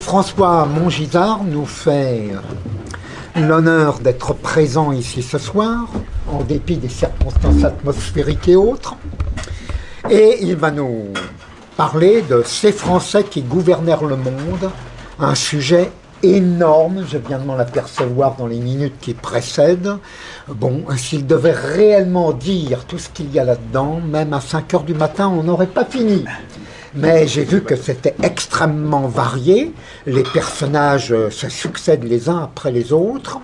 François Mongisard nous fait l'honneur d'être présent ici ce soir, en dépit des circonstances atmosphériques et autres. Et il va nous parler de ces Français qui gouvernèrent le monde, un sujet énorme, je viens de m'en apercevoir dans les minutes qui précèdent. Bon, s'il devait réellement dire tout ce qu'il y a là-dedans, même à 5 heures du matin, on n'aurait pas fini. Mais j'ai vu que c'était extrêmement varié, les personnages se succèdent les uns après les autres,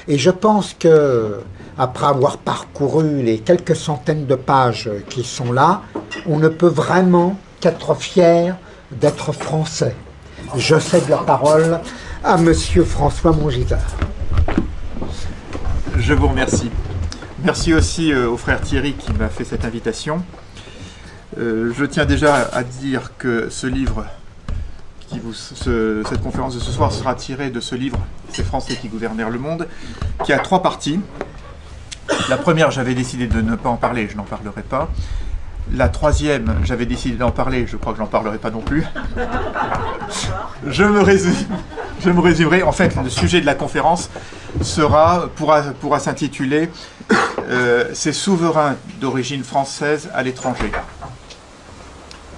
et je pense que, après avoir parcouru les quelques centaines de pages qui sont là, on ne peut vraiment qu'être fier d'être français. Je cède la parole à Monsieur François Mongisard. Je vous remercie. Merci aussi au frère Thierry qui m'a fait cette invitation. Je tiens déjà à dire que ce livre, cette conférence de ce soir sera tirée de ce livre, Ces Français qui gouvernèrent le monde, qui a 3 parties. La première, j'avais décidé de ne pas en parler, je n'en parlerai pas. La troisième, j'avais décidé d'en parler, je crois que je n'en parlerai pas non plus. Je me résumerai. En fait, le sujet de la conférence pourra s'intituler Ces souverains d'origine française à l'étranger.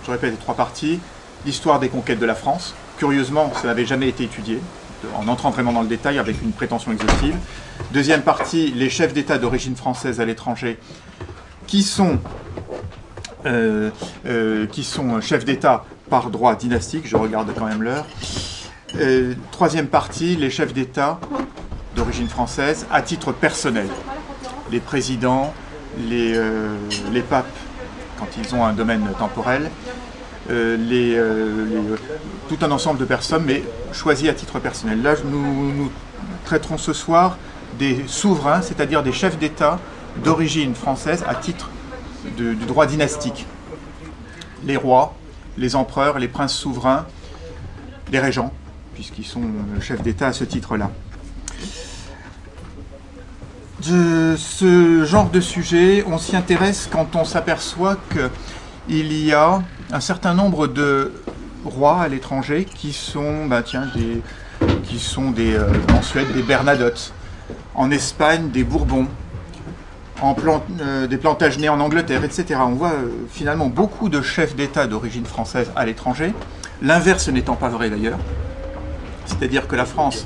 Je répète les 3 parties. L'histoire des conquêtes de la France. Curieusement, ça n'avait jamais été étudié, en entrant vraiment dans le détail avec une prétention exhaustive. Deuxième partie, les chefs d'État d'origine française à l'étranger, qui sont chefs d'État par droit dynastique, je regarde quand même l'heure. Troisième partie, les chefs d'État d'origine française à titre personnel. Les présidents, les papes, quand ils ont un domaine temporel, tout un ensemble de personnes, mais choisies à titre personnel. Là, nous traiterons ce soir des souverains, c'est-à-dire des chefs d'État d'origine française à titre du droit dynastique. Les rois, les empereurs, les princes souverains, les régents, puisqu'ils sont chefs d'État à ce titre-là. De ce genre de sujet, on s'y intéresse quand on s'aperçoit qu'il y a un certain nombre de rois à l'étranger qui sont, en Suède, des Bernadotte, en Espagne, des Bourbons, des Plantagenets en Angleterre, etc. On voit finalement beaucoup de chefs d'État d'origine française à l'étranger, l'inverse n'étant pas vrai d'ailleurs. C'est-à-dire que la France,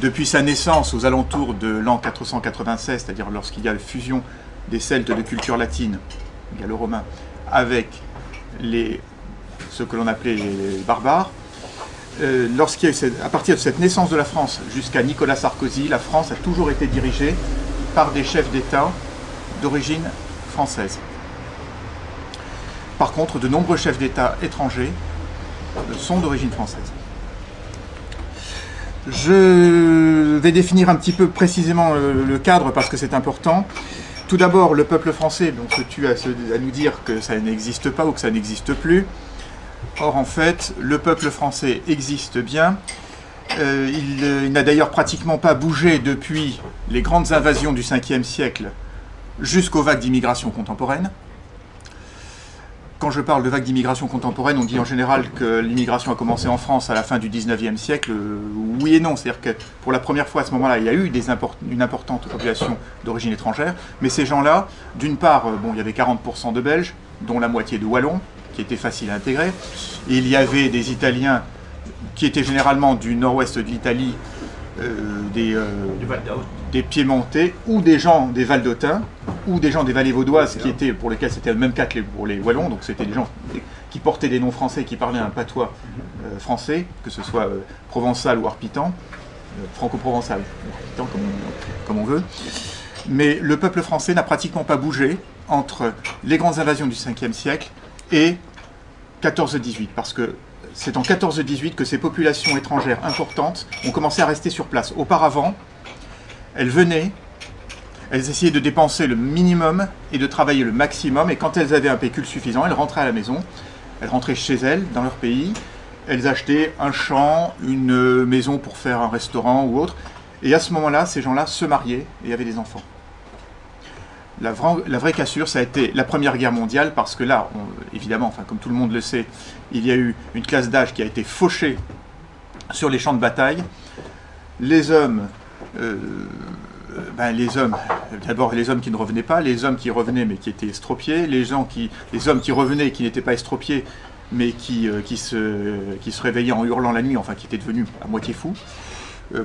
depuis sa naissance aux alentours de l'an 496, c'est-à-dire lorsqu'il y a la fusion des Celtes de culture latine, gallo-romains, avec ce que l'on appelait les barbares, à partir de cette naissance de la France jusqu'à Nicolas Sarkozy, la France a toujours été dirigée par des chefs d'État d'origine française. Par contre, de nombreux chefs d'État étrangers sont d'origine française. Je vais définir un petit peu précisément le cadre parce que c'est important. Tout d'abord, le peuple français, donc se tue à nous dire que ça n'existe pas ou que ça n'existe plus. Or, en fait, le peuple français existe bien. Il n'a d'ailleurs pratiquement pas bougé depuis les grandes invasions du 5e siècle jusqu'aux vagues d'immigration contemporaine. Quand je parle de vagues d'immigration contemporaine, on dit en général que l'immigration a commencé en France à la fin du 19e siècle. Oui et non, c'est-à-dire que pour la première fois à ce moment-là, il y a eu une importante population d'origine étrangère, mais ces gens-là, d'une part, il y avait 40% de Belges, dont la moitié de Wallons, qui étaient faciles à intégrer, et il y avait des Italiens qui étaient généralement du nord-ouest de l'Italie, des Piémontais, ou des gens des Valdôtains, ou des gens des vallées vaudoises, pour lesquels c'était le même cas que pour les Wallons, donc c'était des gens qui portaient des noms français, qui parlaient un patois français, que ce soit provençal ou arpitan, franco-provençal, arpitan comme on veut. Mais le peuple français n'a pratiquement pas bougé entre les grandes invasions du 5e siècle et 14-18, parce que c'est en 14-18 que ces populations étrangères importantes ont commencé à rester sur place. Auparavant, elles venaient, elles essayaient de dépenser le minimum et de travailler le maximum, et quand elles avaient un pécule suffisant, elles rentraient à la maison, elles rentraient chez elles, dans leur pays, elles achetaient un champ, une maison pour faire un restaurant ou autre, et à ce moment-là, ces gens-là se mariaient et avaient des enfants. La vraie cassure, ça a été la Première Guerre mondiale, parce que là, évidemment, comme tout le monde le sait, il y a eu une classe d'âge qui a été fauchée sur les champs de bataille, les hommes, d'abord les hommes qui ne revenaient pas, les hommes qui revenaient mais qui étaient estropiés, les hommes qui revenaient et qui n'étaient pas estropiés mais qui se réveillaient en hurlant la nuit, enfin qui étaient devenus à moitié fous.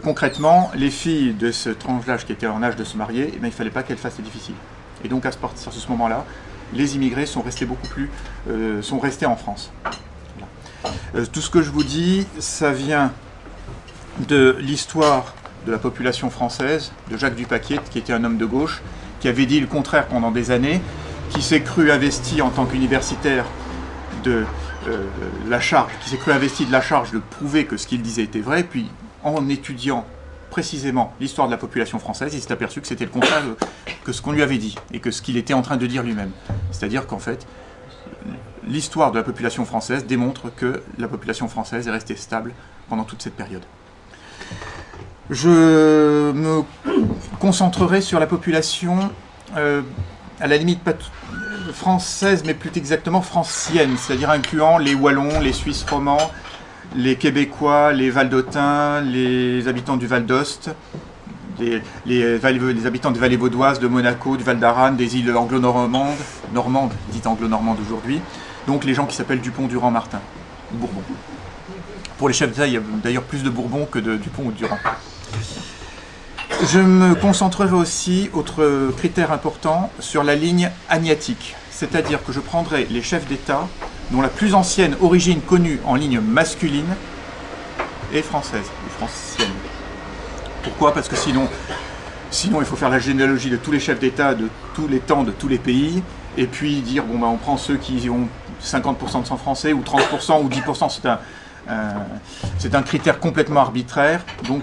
Concrètement, les filles de ce tranche d'âge qui étaient en âge de se marier, il ne fallait pas qu'elles fassent le difficile. Et donc à partir de ce moment-là, les immigrés sont restés sont restés en France. Voilà. Tout ce que je vous dis, ça vient de l'histoire de la population française, de Jacques Dupaquier, qui était un homme de gauche, qui avait dit le contraire pendant des années, qui s'est cru investi en tant qu'universitaire de la charge, qui s'est cru investi de la charge de prouver que ce qu'il disait était vrai, puis en étudiant précisément l'histoire de la population française, il s'est aperçu que c'était le contraire que ce qu'on lui avait dit, et que ce qu'il était en train de dire lui-même. C'est-à-dire qu'en fait, l'histoire de la population française démontre que la population française est restée stable pendant toute cette période. Je me concentrerai sur la population, à la limite pas française, mais plus exactement francienne, c'est-à-dire incluant les Wallons, les Suisses romans, les Québécois, les Valdôtains, les habitants du Val d'Ost, les habitants des vallées vaudoises, de Monaco, du Val d'Aran, des îles anglo-normandes, dites anglo-normandes aujourd'hui, donc les gens qui s'appellent Dupont-Durand-Martin, ou Bourbon. Pour les chefs d'État, il y a d'ailleurs plus de Bourbon que de Dupont ou de Durand. Je me concentrerai aussi, autre critère important, sur la ligne agnatique, c'est-à-dire que je prendrai les chefs d'État dont la plus ancienne origine connue en ligne masculine est française, ou francienne. Pourquoi? Parce que sinon il faut faire la généalogie de tous les chefs d'État, de tous les temps, de tous les pays, et puis dire, bon, on prend ceux qui ont 50% de sang français, ou 30%, ou 10%, c'est un critère complètement arbitraire, donc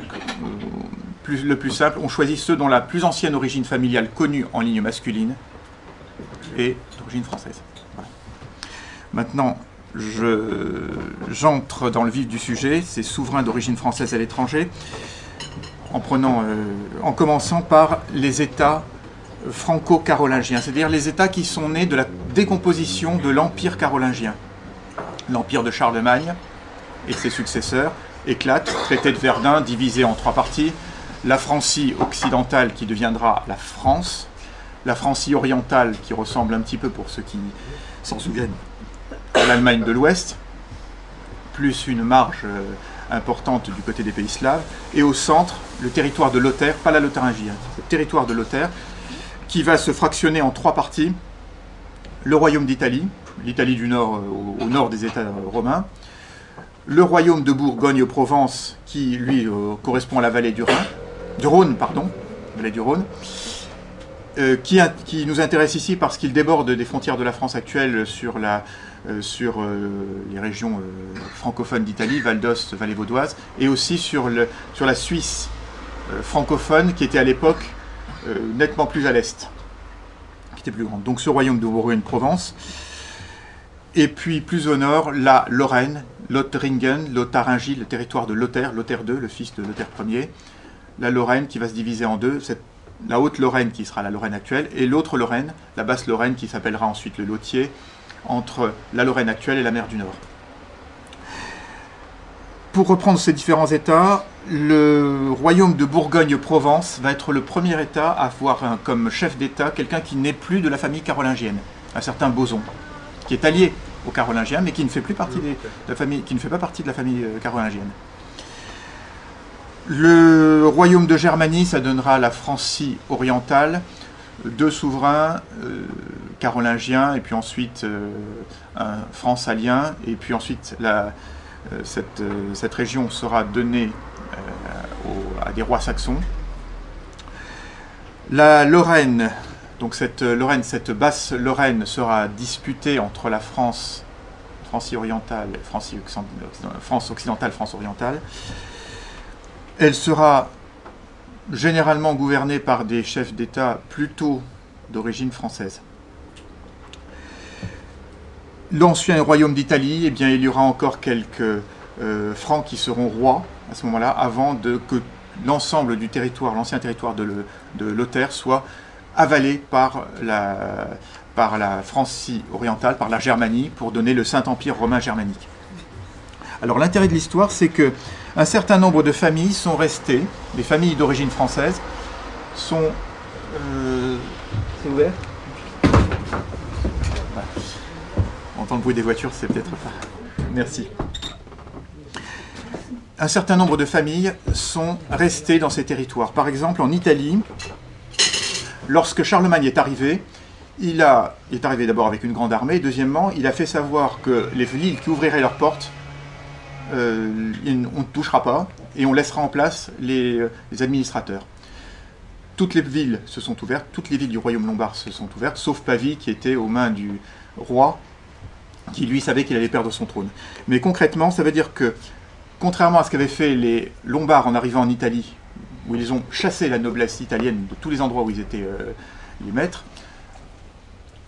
le plus simple, on choisit ceux dont la plus ancienne origine familiale connue en ligne masculine est d'origine française. Voilà. Maintenant, j'entre dans le vif du sujet, ces souverains d'origine française à l'étranger, en commençant par les États franco-carolingiens, c'est-à-dire les États qui sont nés de la décomposition de l'Empire carolingien. L'Empire de Charlemagne et ses successeurs éclatent, traité de Verdun divisé en 3 parties, la Francie occidentale qui deviendra la France, la Francie orientale qui ressemble un petit peu, pour ceux qui s'en souviennent, à l'Allemagne de l'Ouest, plus une marge importante du côté des pays slaves, et au centre, le territoire de Lothaire, pas la Lotharingie, le territoire de Lothaire, qui va se fractionner en 3 parties, le royaume d'Italie, l'Italie du Nord, au nord des États romains, le royaume de Bourgogne-Provence, qui lui correspond à la vallée du Rhône, vallée du Rhône, qui nous intéresse ici parce qu'il déborde des frontières de la France actuelle sur les régions francophones d'Italie, Val d'Ost, vallée vaudoise, et aussi sur la Suisse francophone, qui était à l'époque nettement plus à l'est, qui était plus grande. Donc ce royaume de Bourgogne-Provence, et puis plus au nord, la Lorraine, Lothringen, Lotharingie, le territoire de Lothaire, Lothaire II, le fils de Lothaire Ier, la Lorraine qui va se diviser en deux, la Haute-Lorraine qui sera la Lorraine actuelle, et l'autre Lorraine, la Basse-Lorraine qui s'appellera ensuite le Lothier, entre la Lorraine actuelle et la mer du Nord. Pour reprendre ces différents États, le royaume de Bourgogne-Provence va être le premier État à avoir comme chef d'État quelqu'un qui n'est plus de la famille carolingienne, un certain Boson, qui est allié aux Carolingiens, mais qui ne fait plus partie de la famille, qui ne fait pas partie de la famille carolingienne. Le royaume de Germanie, ça donnera la Francie orientale, 2 souverains carolingiens, et puis ensuite un fransalien, et puis ensuite cette région sera donnée à des rois saxons. La Lorraine, donc cette basse Lorraine sera disputée entre la France orientale, France occidentale, France orientale. Elle sera généralement gouvernée par des chefs d'État plutôt d'origine française. L'ancien royaume d'Italie, eh bien, il y aura encore quelques Francs qui seront rois à ce moment-là, avant que l'ensemble du territoire, l'ancien territoire de Lothaire, soit avalé par la Francie orientale, par la Germanie, pour donner le Saint-Empire romain germanique. Alors l'intérêt de l'histoire, c'est que un certain nombre de familles sont restées, des familles d'origine française, sont... c'est ouvert? Voilà. On entend le bruit des voitures, c'est peut-être pas... Merci. Un certain nombre de familles sont restées dans ces territoires. Par exemple, en Italie, lorsque Charlemagne est arrivé, il est arrivé d'abord avec une grande armée, et deuxièmement, il a fait savoir que les villes qui ouvriraient leurs portes, on ne touchera pas, et on laissera en place les administrateurs. Toutes les villes se sont ouvertes, toutes les villes du royaume lombard se sont ouvertes, sauf Pavie qui était aux mains du roi, qui lui savait qu'il allait perdre son trône. Mais concrètement, ça veut dire que, contrairement à ce qu'avaient fait les Lombards en arrivant en Italie, où ils ont chassé la noblesse italienne de tous les endroits où ils étaient les maîtres,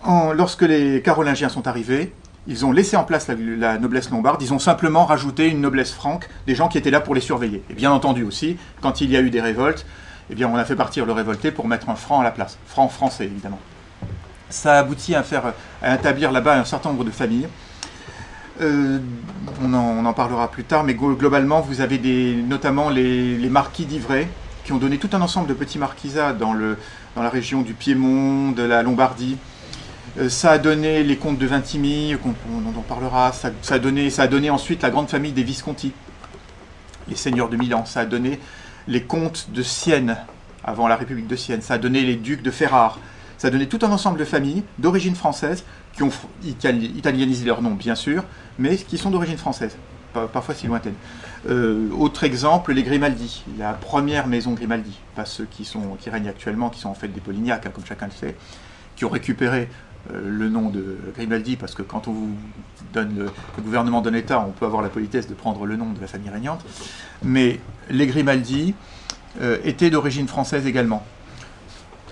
lorsque les Carolingiens sont arrivés, ils ont laissé en place la noblesse lombarde, ils ont simplement rajouté une noblesse franque, des gens qui étaient là pour les surveiller. Et bien entendu aussi, quand il y a eu des révoltes, eh bien on a fait partir le révolté pour mettre un franc à la place, franc français évidemment. Ça a abouti à établir là-bas un certain nombre de familles. On en parlera plus tard, mais globalement, vous avez notamment les marquis d'Ivray, qui ont donné tout un ensemble de petits marquisats dans la région du Piémont, de la Lombardie. Ça a donné les comtes de Vintimille, on en parlera. Ça a donné ensuite la grande famille des Visconti, les seigneurs de Milan. Ça a donné les comtes de Sienne, avant la République de Sienne. Ça a donné les ducs de Ferrare. Ça a donné tout un ensemble de familles d'origine française qui ont italianisé leur nom, bien sûr, mais qui sont d'origine française, parfois si lointaine. Autre exemple, les Grimaldi, la première maison Grimaldi, pas ceux qui règnent actuellement, qui sont en fait des Polignac, hein, comme chacun le sait, qui ont récupéré le nom de Grimaldi, parce que quand on vous donne le gouvernement d'un État, on peut avoir la politesse de prendre le nom de la famille régnante. Mais les Grimaldi étaient d'origine française également.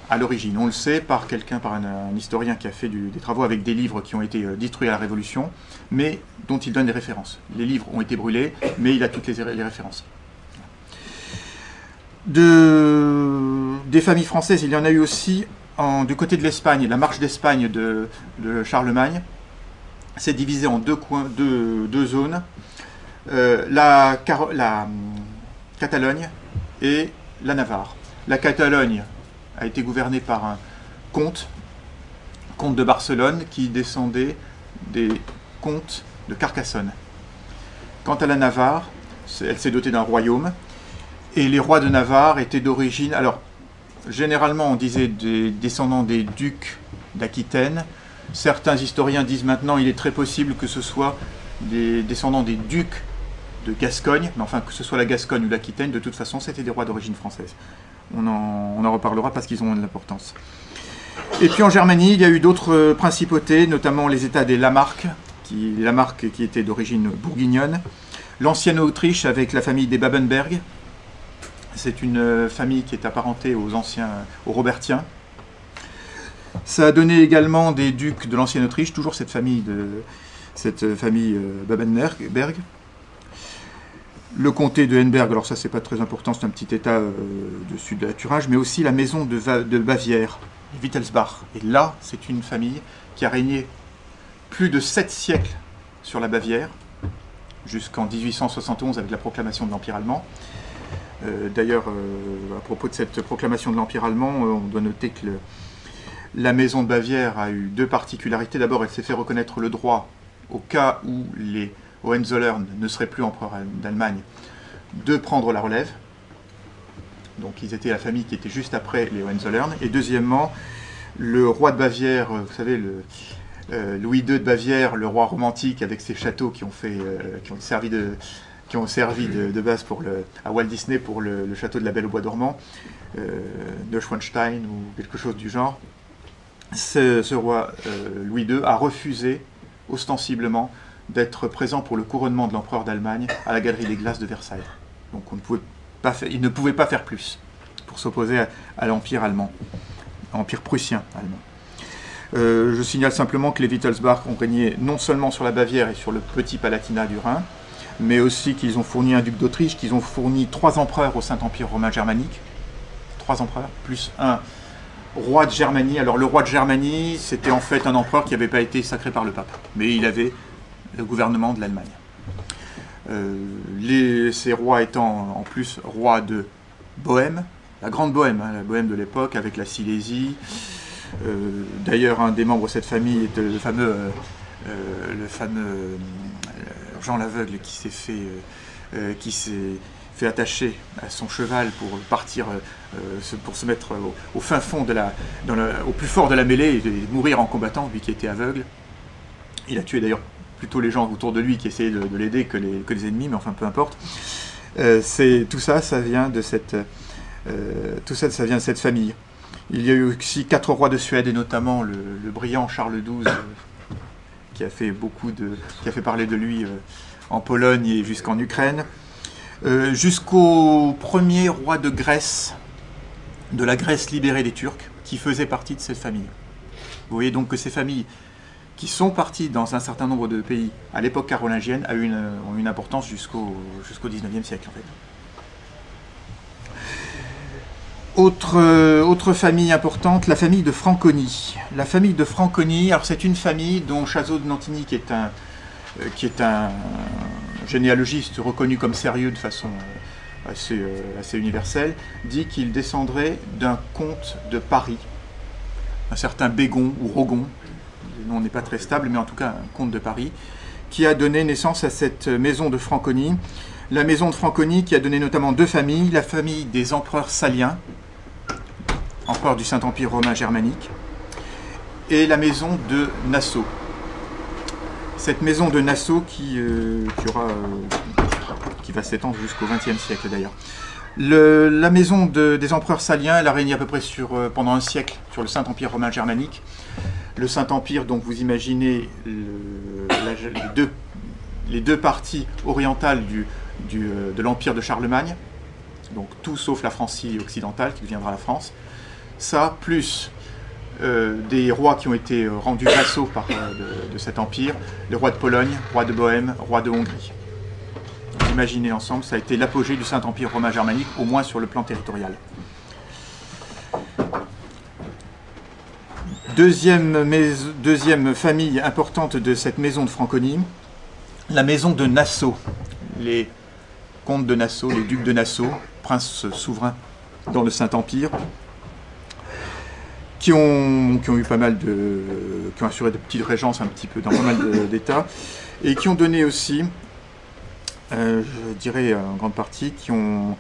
À l'origine, on le sait par un historien qui a fait des travaux avec des livres qui ont été détruits à la Révolution, mais dont il donne des références. Les livres ont été brûlés, mais il a toutes les références. Des familles françaises, il y en a eu aussi du côté de l'Espagne. La marche d'Espagne de Charlemagne s'est divisée en deux zones. La Catalogne et la Navarre. La Catalogne a été gouvernée par un comte de Barcelone, qui descendait des comtes de Carcassonne. Quant à la Navarre, elle s'est dotée d'un royaume, et les rois de Navarre étaient d'origine... Alors, généralement, on disait des descendants des ducs d'Aquitaine. Certains historiens disent maintenant qu'il est très possible que ce soit des descendants des ducs de Gascogne, mais enfin, que ce soit la Gascogne ou l'Aquitaine, de toute façon, c'était des rois d'origine française. On en reparlera parce qu'ils ont de l'importance. Et puis en Germanie, il y a eu d'autres principautés, notamment les États des Lamarques, qui étaient d'origine bourguignonne. L'ancienne Autriche avec la famille des Babenberg. C'est une famille qui est apparentée aux Robertiens. Ça a donné également des ducs de l'ancienne Autriche, toujours cette famille Babenberg. Le comté de Henneberg, alors ça c'est pas très important, c'est un petit état du sud de la Thuringe, mais aussi la maison de Bavière, Wittelsbach. Et là, c'est une famille qui a régné plus de 7 siècles sur la Bavière, jusqu'en 1871 avec la proclamation de l'Empire allemand. D'ailleurs, à propos de cette proclamation de l'Empire allemand, on doit noter que la maison de Bavière a eu deux particularités. D'abord, elle s'est fait reconnaître le droit, au cas où les Hohenzollern ne seraient plus empereurs d'Allemagne, de prendre la relève. Donc ils étaient la famille qui était juste après les Hohenzollern. Et deuxièmement, le roi de Bavière, vous savez, Louis II de Bavière, le roi romantique avec ses châteaux qui ont servi de base à Walt Disney pour le château de la Belle au Bois dormant, Neuschwanstein ou quelque chose du genre. Ce roi Louis II a refusé ostensiblement d'être présent pour le couronnement de l'empereur d'Allemagne à la Galerie des Glaces de Versailles. Donc il ne pouvait pas faire plus pour s'opposer à l'Empire allemand, Empire prussien allemand. Je signale simplement que les Wittelsbach ont régné non seulement sur la Bavière et sur le petit Palatinat du Rhin, mais aussi qu'ils ont fourni un duc d'Autriche, qu'ils ont fourni 3 empereurs au Saint-Empire romain germanique, 3 empereurs, plus un roi de Germanie. Alors le roi de Germanie, c'était en fait un empereur qui n'avait pas été sacré par le pape, mais il avait le gouvernement de l'Allemagne. Ces rois étant en plus rois de Bohême, la grande Bohême, la Bohême de l'époque, avec la Silésie. D'ailleurs, un des membres de cette famille est le fameux Jean l'Aveugle qui s'est fait attacher à son cheval pour partir, pour se mettre au fin fond au plus fort de la mêlée et mourir en combattant, lui qui était aveugle. Il a tué d'ailleurs plutôt les gens autour de lui qui essayaient de l'aider que les ennemis, mais enfin peu importe. Tout ça, ça vient de cette famille. Il y a eu aussi 4 rois de Suède, et notamment le brillant Charles XII, qui a fait parler de lui en Pologne et jusqu'en Ukraine, jusqu'au premier roi de Grèce, de la Grèce libérée des Turcs, qui faisait partie de cette famille. Vous voyez donc que ces familles qui sont parties dans un certain nombre de pays à l'époque carolingienne ont une importance jusqu'au XIXe siècle en fait. Autre famille importante, la famille de Franconi. La famille de Franconi, alors c'est une famille dont Chazot de Nantigny, qui est un généalogiste reconnu comme sérieux de façon assez universelle, dit qu'il descendrait d'un comte de Paris, un certain Bégon ou Rogon, le nom n'est pas très stable, mais en tout cas un comte de Paris, qui a donné naissance à cette maison de Franconi. La maison de Franconi qui a donné notamment 2 familles, la famille des empereurs saliens, empereurs du Saint-Empire romain germanique, et la maison de Nassau. Cette maison de Nassau qui va s'étendre jusqu'au XXe siècle d'ailleurs. La maison des empereurs saliens, elle a régné à peu près pendant un siècle sur le Saint-Empire romain germanique. Le Saint-Empire, donc vous imaginez les deux parties orientales de l'Empire de Charlemagne, donc tout sauf la Francie occidentale qui deviendra la France. Ça, plus des rois qui ont été rendus vassaux de cet empire, les rois de Pologne, rois de Bohême, rois de Hongrie. Vous imaginez ensemble, ça a été l'apogée du Saint-Empire romain germanique, au moins sur le plan territorial. Deuxième famille importante de cette maison de Franconi, la maison de Nassau. Les comtes de Nassau, les ducs de Nassau, princes souverains dans le Saint-Empire, qui ont eu pas mal qui ont assuré de petites régences un petit peu dans pas mal d'États, et qui ont donné aussi, je dirais en grande partie, qui ont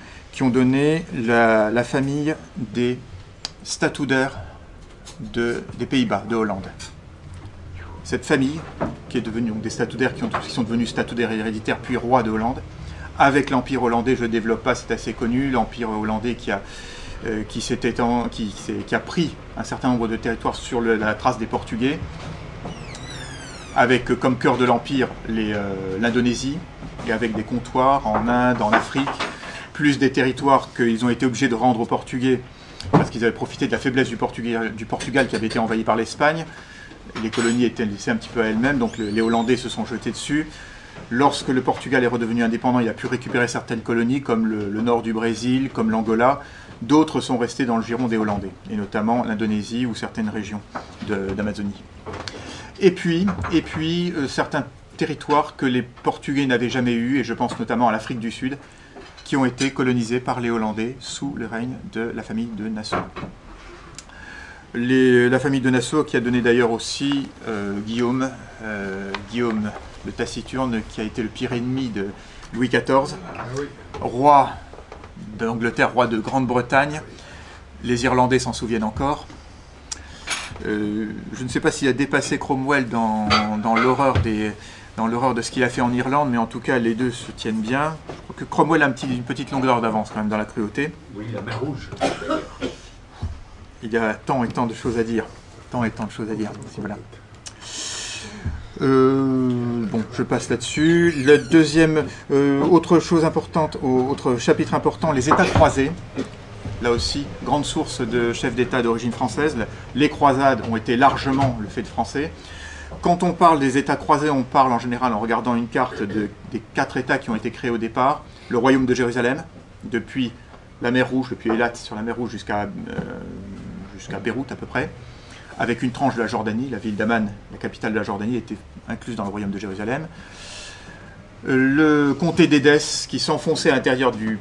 donné la famille des Statouders des Pays-Bas, de Hollande. Cette famille, qui est devenue des Statouders, qui sont devenus Statouders héréditaires, puis rois de Hollande, avec l'Empire hollandais, je ne développe pas, c'est assez connu, l'Empire hollandais qui a pris un certain nombre de territoires sur la trace des Portugais, avec comme cœur de l'Empire l'Indonésie, et avec des comptoirs en Inde, en Afrique, plus des territoires qu'ils ont été obligés de rendre aux Portugais, parce qu'ils avaient profité de la faiblesse du Portugal qui avait été envahi par l'Espagne. Les colonies étaient laissées un petit peu à elles-mêmes, donc les Hollandais se sont jetés dessus. Lorsque le Portugal est redevenu indépendant, il a pu récupérer certaines colonies, comme le nord du Brésil, comme l'Angola. D'autres sont restés dans le giron des Hollandais, et notamment l'Indonésie ou certaines régions d'Amazonie. Et puis certains territoires que les Portugais n'avaient jamais eus, et je pense notamment à l'Afrique du Sud, qui ont été colonisés par les Hollandais sous le règne de la famille de Nassau. La famille de Nassau qui a donné d'ailleurs aussi Guillaume le Taciturne, qui a été le pire ennemi de Louis XIV, roi d'Angleterre, roi de Grande-Bretagne. Les Irlandais s'en souviennent encore. Je ne sais pas s'il a dépassé Cromwell dans l'horreur de ce qu'il a fait en Irlande, mais en tout cas les deux se tiennent bien. Je crois que Cromwell a une petite longueur d'avance quand même dans la cruauté. Oui, la mer Rouge. Il y a tant et tant de choses à dire. Voilà. Bon, je passe là-dessus. Le deuxième, autre chose importante, autre chapitre important, les États croisés. Là aussi, grande source de chefs d'État d'origine française. Les croisades ont été largement le fait de Français. Quand on parle des États croisés, on parle en général en regardant une carte des 4 États qui ont été créés au départ. Le royaume de Jérusalem, depuis la mer Rouge, depuis Eilat sur la mer Rouge jusqu'à Beyrouth à peu près, avec une tranche de la Jordanie. La ville d'Amman, la capitale de la Jordanie, était incluse dans le royaume de Jérusalem. Le comté d'Édesse qui s'enfonçait à l'intérieur du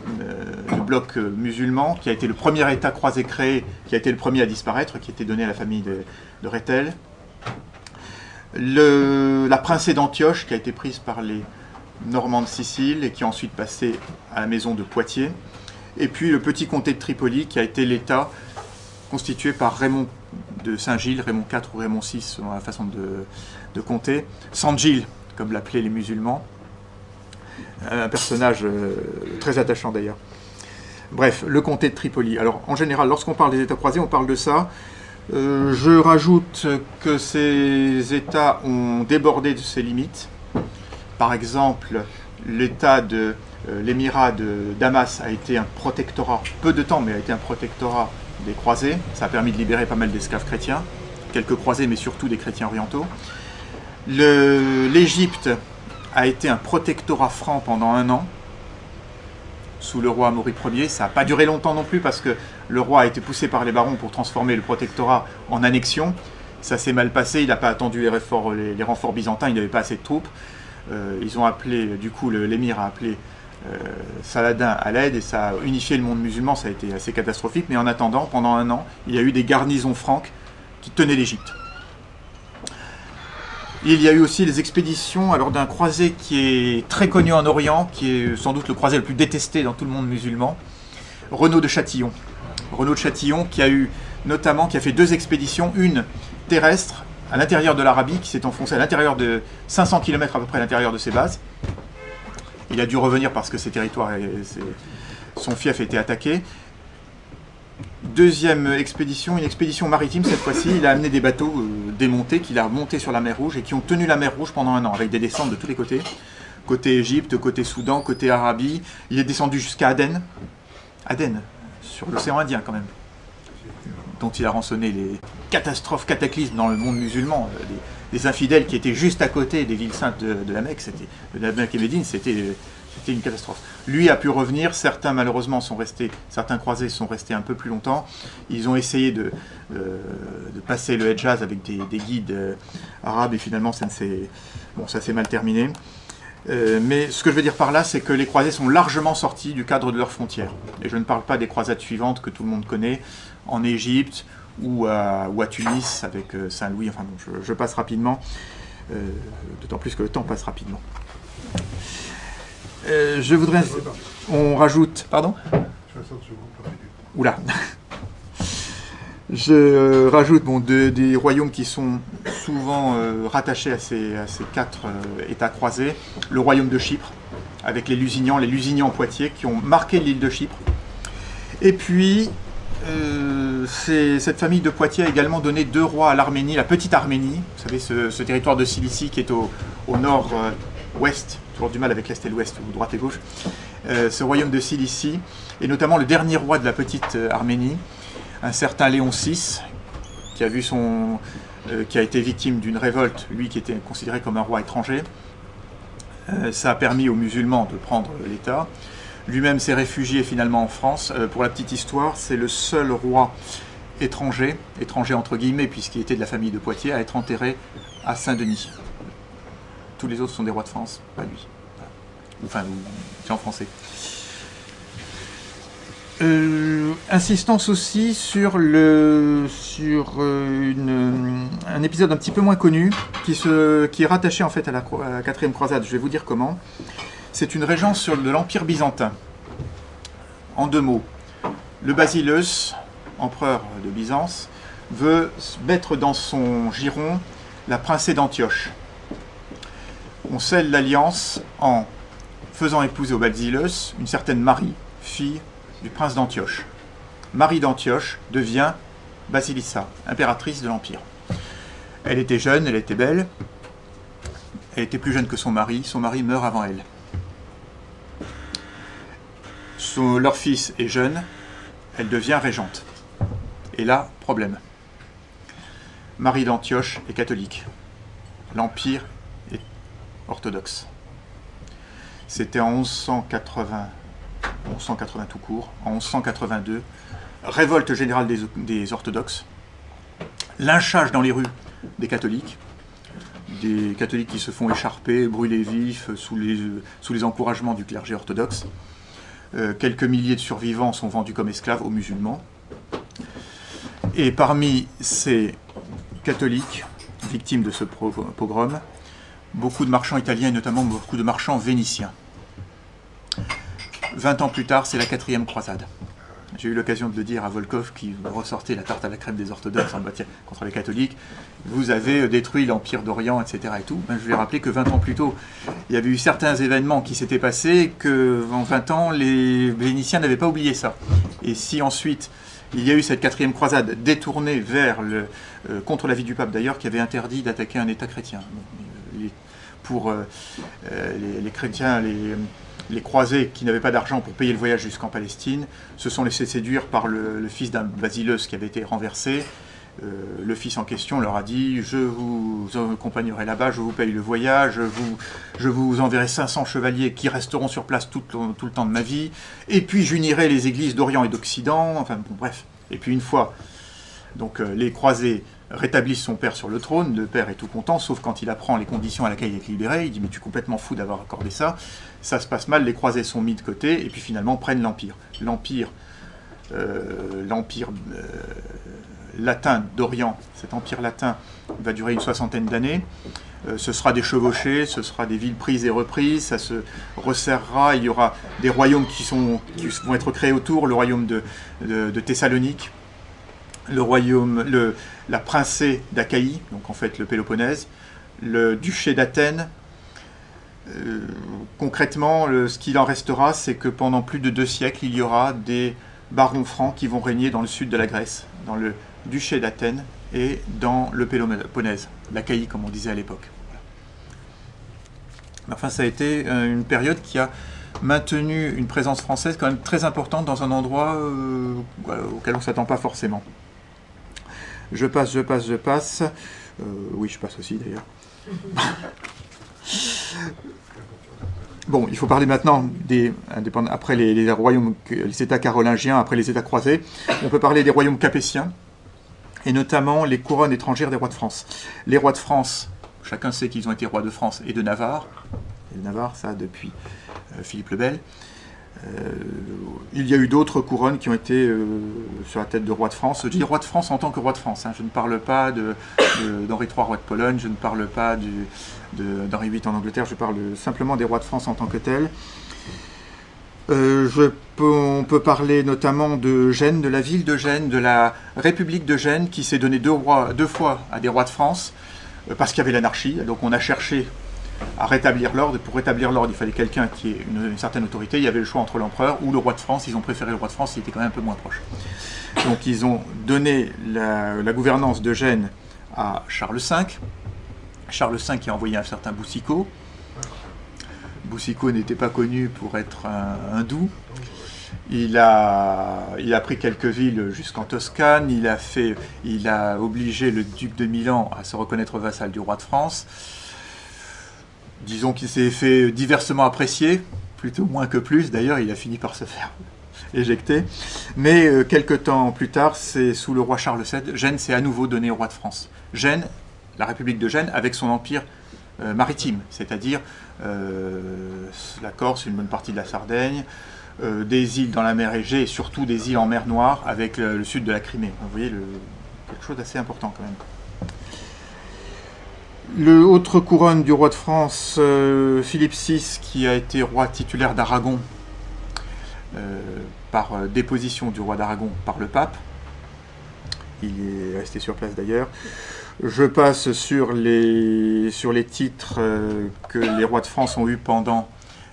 bloc musulman, qui a été le premier État croisé créé, qui a été le premier à disparaître, qui était donné à la famille de Rethel. La princée d'Antioche, qui a été prise par les Normands de Sicile et qui a ensuite passé à la maison de Poitiers. Et puis le petit comté de Tripoli, qui a été l'État constitué par Raymond de Saint-Gilles, Raymond IV ou Raymond VI, selon la façon de compter. Saint-Gilles, comme l'appelaient les musulmans. Un personnage très attachant d'ailleurs. Bref, le comté de Tripoli. Alors en général, lorsqu'on parle des États croisés, on parle de ça. Je rajoute que ces États ont débordé de ses limites. Par exemple, l'émirat de Damas a été un protectorat, peu de temps, mais a été un protectorat des croisés. Ça a permis de libérer pas mal d'esclaves chrétiens, quelques croisés, mais surtout des chrétiens orientaux. L'Égypte a été un protectorat franc pendant 1 an, sous le roi Amaury Ier. Ça n'a pas duré longtemps non plus, parce que le roi a été poussé par les barons pour transformer le protectorat en annexion. Ça s'est mal passé, il n'a pas attendu les renforts byzantins, il n'avait pas assez de troupes. Ils ont appelé, du coup, l'émir a appelé Saladin à l'aide, et ça a unifié le monde musulman. Ça a été assez catastrophique, mais en attendant, pendant 1 an, il y a eu des garnisons franques qui tenaient l'Égypte. Il y a eu aussi les expéditions d'un croisé qui est très connu en Orient, qui est sans doute le croisé le plus détesté dans tout le monde musulman, Renaud de Châtillon. Renaud de Châtillon qui a fait 2 expéditions, une terrestre à l'intérieur de l'Arabie, qui s'est enfoncée à l'intérieur de 500 km à peu près à l'intérieur de ses bases. Il a dû revenir parce que ses territoires, son fief a été attaqué. Deuxième expédition, une expédition maritime cette fois-ci. Il a amené des bateaux démontés qu'il a remontés sur la mer Rouge et qui ont tenu la mer Rouge pendant 1 an, avec des descentes de tous les côtés. Côté Égypte, côté Soudan, côté Arabie. Il est descendu jusqu'à Aden. Aden, sur l'océan Indien quand même. Dont il a rançonné les cataclysmes dans le monde musulman. Des infidèles qui étaient juste à côté des villes saintes de la Mecque, de la Mecque et Médine, c'était une catastrophe. Lui a pu revenir, certains malheureusement certains croisés sont restés un peu plus longtemps. Ils ont essayé de passer le Hedjaz avec des guides arabes et finalement ça s'est mal terminé. Mais ce que je veux dire par là, c'est que les croisés sont largement sortis du cadre de leurs frontières. Et je ne parle pas des croisades suivantes que tout le monde connaît, en Égypte ou à Tunis avec Saint-Louis. Enfin bon, je passe rapidement, d'autant plus que le temps passe rapidement. Je voudrais... On rajoute... Pardon ? 60 secondes par minute. Oula. Je rajoute des royaumes qui sont souvent rattachés à ces 4 États croisés. Le royaume de Chypre, avec les Lusignans Poitiers, qui ont marqué l'île de Chypre. Et puis, cette famille de Poitiers a également donné 2 rois à l'Arménie, la petite Arménie, vous savez, ce territoire de Cilicie qui est au nord-ouest, toujours du mal avec l'est et l'ouest, ou droite et gauche, ce royaume de Cilicie, et notamment le dernier roi de la petite Arménie, un certain Léon VI, qui a été victime d'une révolte, lui qui était considéré comme un roi étranger. Ça a permis aux musulmans de prendre l'État. Lui-même s'est réfugié finalement en France. Pour la petite histoire, c'est le seul roi étranger entre guillemets, puisqu'il était de la famille de Poitiers, à être enterré à Saint-Denis. Tous les autres sont des rois de France, pas lui. Enfin, c'est en français. Insistance aussi sur un épisode un petit peu moins connu qui est rattaché en fait à la 4e croisade. Je vais vous dire comment. C'est une régence de l'Empire byzantin. En 2 mots, le Basileus, empereur de Byzance, veut mettre dans son giron la princée d'Antioche. On scelle l'alliance en faisant épouser au Basileus une certaine Marie, fille du prince d'Antioche. Marie d'Antioche devient Basilissa, impératrice de l'Empire. Elle était jeune, elle était belle, elle était plus jeune que son mari meurt avant elle. Leur fils est jeune, elle devient régente. Et là, problème. Marie d'Antioche est catholique. L'Empire est orthodoxe. C'était en 1180 tout court, en 1182, révolte générale des orthodoxes, lynchage dans les rues des catholiques, des catholiques qui se font écharper, brûler vifs sous les encouragements du clergé orthodoxe. Quelques milliers de survivants sont vendus comme esclaves aux musulmans. Et parmi ces catholiques victimes de ce pogrom, beaucoup de marchands italiens et notamment beaucoup de marchands vénitiens. 20 ans plus tard, c'est la 4e croisade. J'ai eu l'occasion de le dire à Volkov, qui ressortait la tarte à la crème des orthodoxes en bataille contre les catholiques. Vous avez détruit l'Empire d'Orient, etc. Et tout. Ben, je vais rappeler que 20 ans plus tôt, il y avait eu certains événements qui s'étaient passés, qu'en 20 ans, les Vénitiens n'avaient pas oublié ça. Et si ensuite, il y a eu cette 4e croisade détournée contre l'avis du pape d'ailleurs, qui avait interdit d'attaquer un État chrétien. Pour les chrétiens, les croisés qui n'avaient pas d'argent pour payer le voyage jusqu'en Palestine se sont laissés séduire par le fils d'un basileus qui avait été renversé. Le fils en question leur a dit « Je vous accompagnerai là-bas, je vous paye le voyage, je vous enverrai 500 chevaliers qui resteront sur place tout le temps de ma vie, et puis j'unirai les églises d'Orient et d'Occident. » Enfin bon, bref. Et puis une fois, donc les croisés rétablissent son père sur le trône, le père est tout content, sauf quand il apprend les conditions à laquelle il est libéré, il dit « Mais tu es complètement fou d'avoir accordé ça ». Ça se passe mal, les croisés sont mis de côté, et puis finalement prennent l'Empire. L'Empire latin d'Orient, cet Empire latin va durer une 60aine d'années. Ce sera des chevauchés, ce sera des villes prises et reprises, ça se resserrera, il y aura des royaumes qui vont être créés autour, le royaume de Thessalonique, la princée d'Achaïe, donc en fait le Péloponnèse, le duché d'Athènes. Concrètement, ce qu'il en restera, c'est que pendant plus de 2 siècles, il y aura des barons francs qui vont régner dans le sud de la Grèce, dans le duché d'Athènes et dans le Péloponnèse, l'Achaïe comme on disait à l'époque. Enfin, ça a été une période qui a maintenu une présence française quand même très importante dans un endroit auquel on ne s'attend pas forcément. Je passe. Oui, je passe aussi d'ailleurs. Bon, il faut parler maintenant après les royaumes, les États carolingiens, après les États croisés. On peut parler des royaumes capétiens, et notamment les couronnes étrangères des rois de France. Les rois de France, chacun sait qu'ils ont été rois de France et de Navarre. Et de Navarre, ça depuis Philippe le Bel. Il y a eu d'autres couronnes qui ont été sur la tête de rois de France. Je dis roi de France en tant que roi de France. Hein. Je ne parle pas d'Henri III, roi de Pologne, je ne parle pas d'Henri VIII en Angleterre, je parle simplement des rois de France en tant que tels. On peut parler notamment de Gênes, de la ville de Gênes, de la République de Gênes, qui s'est donné 2 fois à des rois de France, parce qu'il y avait l'anarchie. Donc on a cherché à rétablir l'ordre. Pour rétablir l'ordre, il fallait quelqu'un qui ait une certaine autorité. Il y avait le choix entre l'empereur ou le roi de France. Ils ont préféré le roi de France, il était quand même un peu moins proche. Donc ils ont donné la gouvernance de Gênes à Charles V. Charles V qui a envoyé un certain Boucicaut. Boucicaut n'était pas connu pour être un doux. Il a pris quelques villes jusqu'en Toscane. Il a obligé le duc de Milan à se reconnaître vassal du roi de France. Disons qu'il s'est fait diversement apprécier, plutôt moins que plus. D'ailleurs, il a fini par se faire éjecter. Mais quelques temps plus tard, c'est sous le roi Charles VII, Gênes s'est à nouveau donné au roi de France. Gênes, la République de Gênes, avec son empire maritime, c'est-à-dire la Corse, une bonne partie de la Sardaigne, des îles dans la mer Égée et surtout des îles en mer Noire avec le sud de la Crimée. Vous voyez, quelque chose d'assez important quand même. L'autre couronne du roi de France, Philippe VI, qui a été roi titulaire d'Aragon par déposition du roi d'Aragon par le pape. Il est resté sur place d'ailleurs. Je passe sur les titres que les rois de France ont eus pendant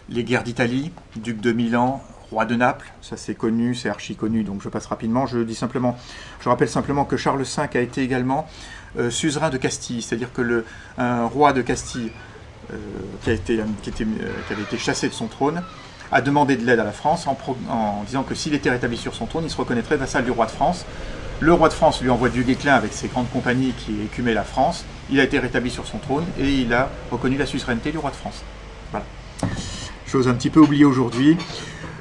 les guerres d'Italie, duc de Milan, roi de Naples, ça c'est connu, c'est archi connu, donc je passe rapidement. Je rappelle simplement que Charles V a été également suzerain de Castille, c'est-à-dire que un roi de Castille qui avait été chassé de son trône a demandé de l'aide à la France en disant que s'il était rétabli sur son trône, il se reconnaîtrait vassal du roi de France. Le roi de France lui envoie du Guesclin avec ses grandes compagnies qui écumaient la France. Il a été rétabli sur son trône et il a reconnu la suzeraineté du roi de France. Voilà. Chose un petit peu oubliée aujourd'hui.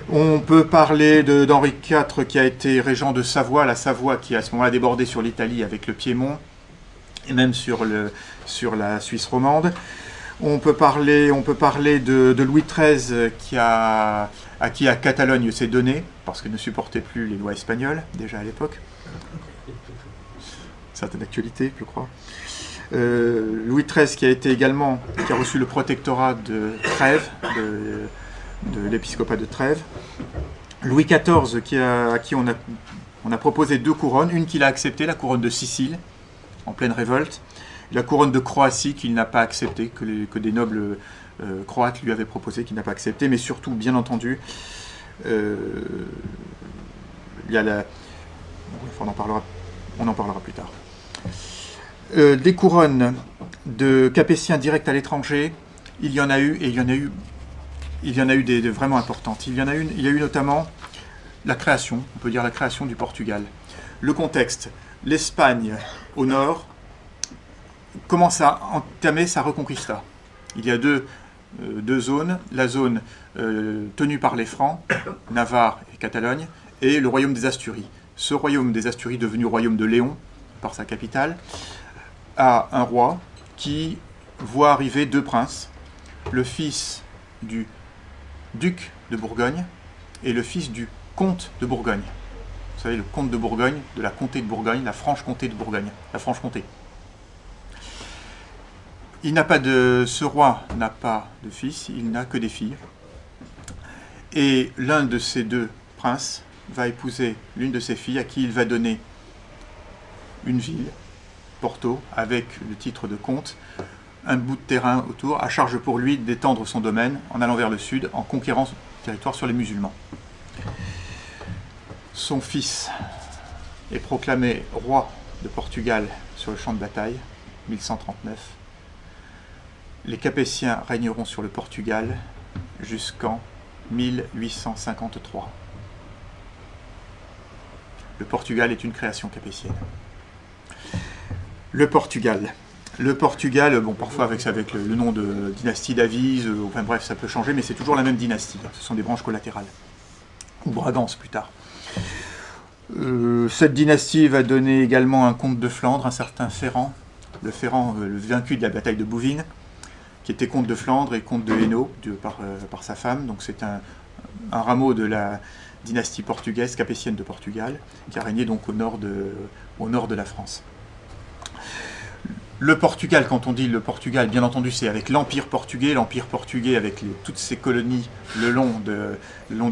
On peut parler d'Henri IV qui a été régent de Savoie, la Savoie qui à ce moment-là débordé sur l'Italie avec le Piémont. et même sur la Suisse romande. On peut parler de Louis XIII à qui la Catalogne s'est donnée, parce qu'il ne supportait plus les lois espagnoles, déjà à l'époque. Certaine actualité, je crois. Louis XIII qui a reçu le protectorat de Trèves, de l'épiscopat de Trèves. Louis XIV à qui on a proposé 2 couronnes, une qu'il a acceptée, la couronne de Sicile, en pleine révolte, la couronne de Croatie qu'il n'a pas acceptée, que des nobles croates lui avaient proposé, qu'il n'a pas accepté, mais surtout, bien entendu, il y a on en parlera plus tard. Des couronnes de Capétiens directs à l'étranger, il y en a eu, et il y en a eu des vraiment importantes. Il y a eu notamment la création, on peut dire la création du Portugal. Le contexte, l'Espagne au nord commence à entamer sa reconquista. Il y a deux zones, la zone tenue par les Francs, Navarre et Catalogne, et le royaume des Asturies. Ce royaume des Asturies, devenu royaume de Léon, par sa capitale, a un roi qui voit arriver 2 princes, le fils du duc de Bourgogne et le fils du comte de Bourgogne. Vous savez, le comte de Bourgogne, de la comté de Bourgogne, la Franche-Comté de Bourgogne, la Franche-Comté. Ce roi n'a pas de fils, il n'a que des filles. Et l'un de ces 2 princes va épouser l'une de ses filles à qui il va donner une ville, Porto, avec le titre de comte, un bout de terrain autour, à charge pour lui d'étendre son domaine en allant vers le sud, en conquérant le territoire sur les musulmans. Son fils est proclamé roi de Portugal sur le champ de bataille, 1139. Les Capétiens régneront sur le Portugal jusqu'en 1853. Le Portugal est une création capétienne. Le Portugal, bon, parfois avec le nom de dynastie d'Avise, enfin bref, ça peut changer, mais c'est toujours la même dynastie. Ce sont des branches collatérales. Ou Bragance plus tard. Cette dynastie va donner également un comte de Flandre, un certain Ferrand, le vaincu de la bataille de Bouvines, qui était comte de Flandre et comte de Hainaut par sa femme. Donc c'est un rameau de la dynastie portugaise, capétienne de Portugal, qui a régné donc au nord de la France. Le Portugal, quand on dit le Portugal, bien entendu, c'est avec l'Empire portugais avec toutes ses colonies le long de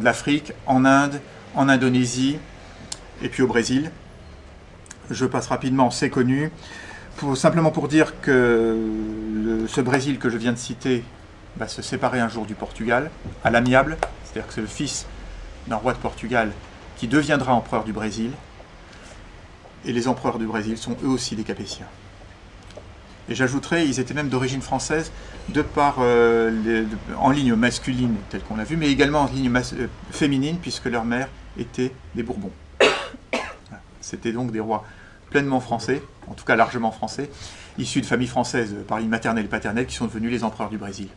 l'Afrique, en Inde, en Indonésie, et puis au Brésil. Je passe rapidement, c'est connu. Simplement pour dire que ce Brésil que je viens de citer va se séparer un jour du Portugal, à l'amiable, c'est-à-dire que c'est le fils d'un roi de Portugal qui deviendra empereur du Brésil, et les empereurs du Brésil sont eux aussi des Capétiens. Et j'ajouterais, ils étaient même d'origine française, en ligne masculine, telle qu'on l'a vu, mais également en ligne féminine, puisque leur mère était des Bourbons. C'était donc des rois pleinement français, en tout cas largement français, issus de familles françaises par ligne maternelle et paternelle, qui sont devenus les empereurs du Brésil.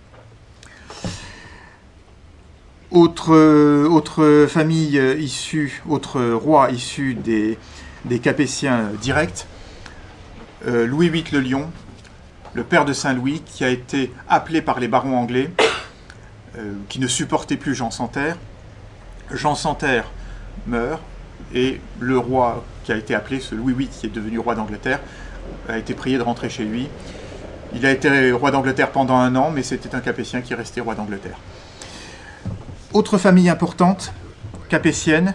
Autre famille autre roi issu des Capétiens directs, Louis VIII le Lion, le père de Saint-Louis, qui a été appelé par les barons anglais, qui ne supportaient plus Jean Santerre. Jean Santerre meurt, et le roi qui a été appelé, ce Louis VIII qui est devenu roi d'Angleterre, a été prié de rentrer chez lui. Il a été roi d'Angleterre pendant 1 an, mais c'était un Capétien qui est resté roi d'Angleterre. Autre famille importante, capétienne,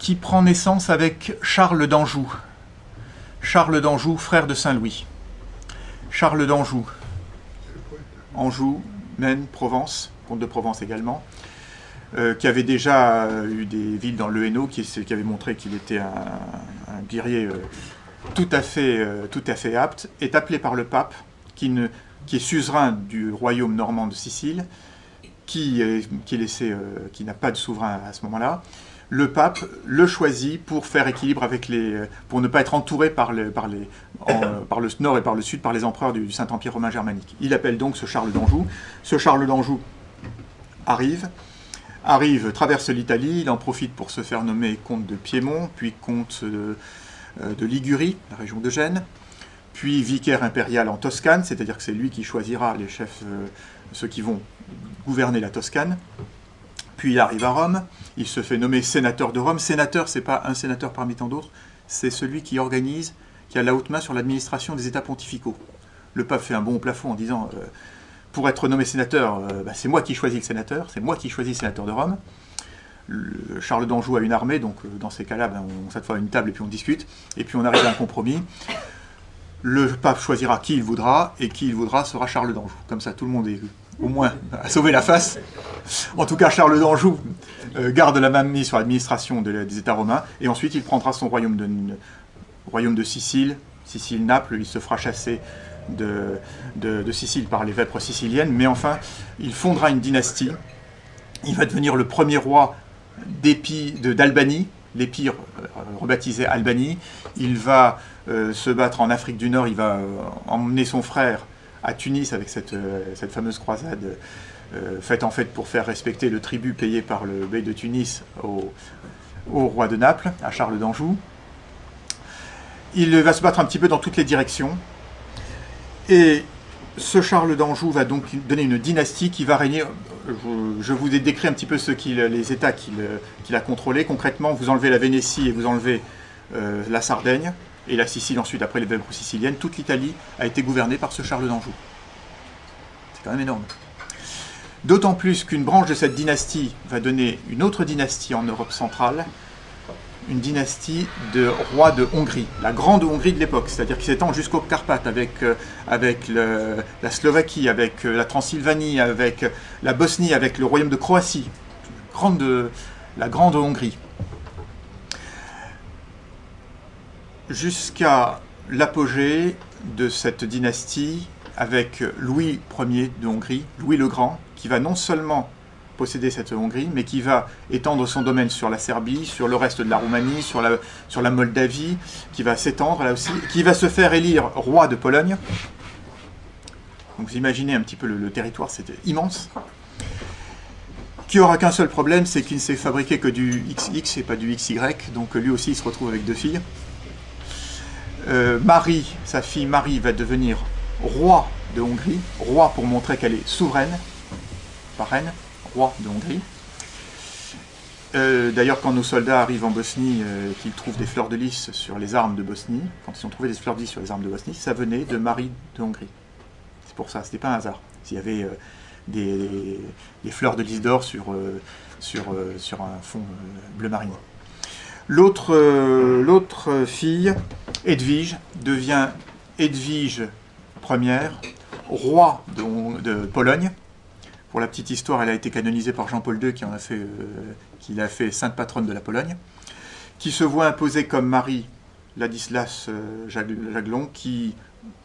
qui prend naissance avec Charles d'Anjou. Charles d'Anjou, frère de Saint-Louis. Charles d'Anjou, Anjou, Maine, Provence, comte de Provence également, qui avait déjà eu des villes dans le Hainaut, qui avait montré qu'il était un guerrier tout à fait apte, est appelé par le pape, qui est suzerain du royaume normand de Sicile, qui n'a pas de souverain à ce moment-là. Le pape le choisit pour faire équilibre pour ne pas être entouré par le nord et par le sud par les empereurs du Saint-Empire romain germanique. Il appelle donc ce Charles d'Anjou. Ce Charles d'Anjou arrive, traverse l'Italie, il en profite pour se faire nommer comte de Piémont, puis comte de Ligurie, la région de Gênes. puis vicaire impérial en Toscane, c'est-à-dire que c'est lui qui choisira les chefs, ceux qui vont gouverner la Toscane. Puis il arrive à Rome, il se fait nommer sénateur de Rome. Sénateur, ce n'est pas un sénateur parmi tant d'autres, c'est celui qui organise, qui a la haute main sur l'administration des États pontificaux. Le pape fait un bond au plafond en disant pour être nommé sénateur, c'est moi qui choisis le sénateur, c'est moi qui choisis le sénateur de Rome. Charles d'Anjou a une armée, donc dans ces cas-là, on s'assoit à une table et puis on discute, et puis on arrive à un compromis. Le pape choisira qui il voudra, et qui il voudra sera Charles d'Anjou. Comme ça, tout le monde est au moins à sauver la face. En tout cas, Charles d'Anjou garde la main mise sur l'administration des États romains, et ensuite il prendra son royaume de Sicile, Naples, il se fera chasser de Sicile par les vêpres siciliennes, mais enfin, il fondera une dynastie. Il va devenir le premier roi d'Albanie, l'Épire rebaptisé Albanie. Il va se battre en Afrique du Nord, il va emmener son frère à Tunis avec cette fameuse croisade faite en fait pour faire respecter le tribut payé par le bey de Tunis au roi de Naples, à Charles d'Anjou. Il va se battre un petit peu dans toutes les directions. Et ce Charles d'Anjou va donc donner une dynastie qui va régner. Je vous ai décrit un petit peu les États qu'il a contrôlés. Concrètement, vous enlevez la Vénétie et vous enlevez la Sardaigne, et la Sicile ensuite, après les vêpres siciliennes. Toute l'Italie a été gouvernée par ce Charles d'Anjou. C'est quand même énorme. D'autant plus qu'une branche de cette dynastie va donner une autre dynastie en Europe centrale, une dynastie de rois de Hongrie, la grande Hongrie de l'époque, c'est-à-dire qui s'étend jusqu'aux Carpates, avec la Slovaquie, avec la Transylvanie, avec la Bosnie, avec le royaume de Croatie, la grande Hongrie. Jusqu'à l'apogée de cette dynastie avec Louis Ier de Hongrie, Louis le Grand, qui va non seulement posséder cette Hongrie, mais qui va étendre son domaine sur la Serbie, sur le reste de la Roumanie, sur la Moldavie, qui va s'étendre là aussi, qui va se faire élire roi de Pologne. Donc vous imaginez un petit peu le territoire, c'était immense. Qui aura qu'un seul problème, c'est qu'il ne s'est fabriqué que du XX et pas du XY, donc lui aussi il se retrouve avec 2 filles. Marie, sa fille Marie, va devenir roi de Hongrie, roi pour montrer qu'elle est souveraine, pas reine, roi de Hongrie. D'ailleurs, quand nos soldats arrivent en Bosnie, qu'ils trouvent des fleurs de lys sur les armes de Bosnie, quand ils ont trouvé des fleurs de lys sur les armes de Bosnie, ça venait de Marie de Hongrie. C'est pour ça, c'était pas un hasard. S'il y avait des fleurs de lys d'or sur un fond bleu marine. L'autre fille, Edwige, devient Edwige Ier, roi de Pologne. Pour la petite histoire, elle a été canonisée par Jean-Paul II, qui l'a fait sainte patronne de la Pologne, qui se voit imposer comme mari Ladislas Jagiellon, qui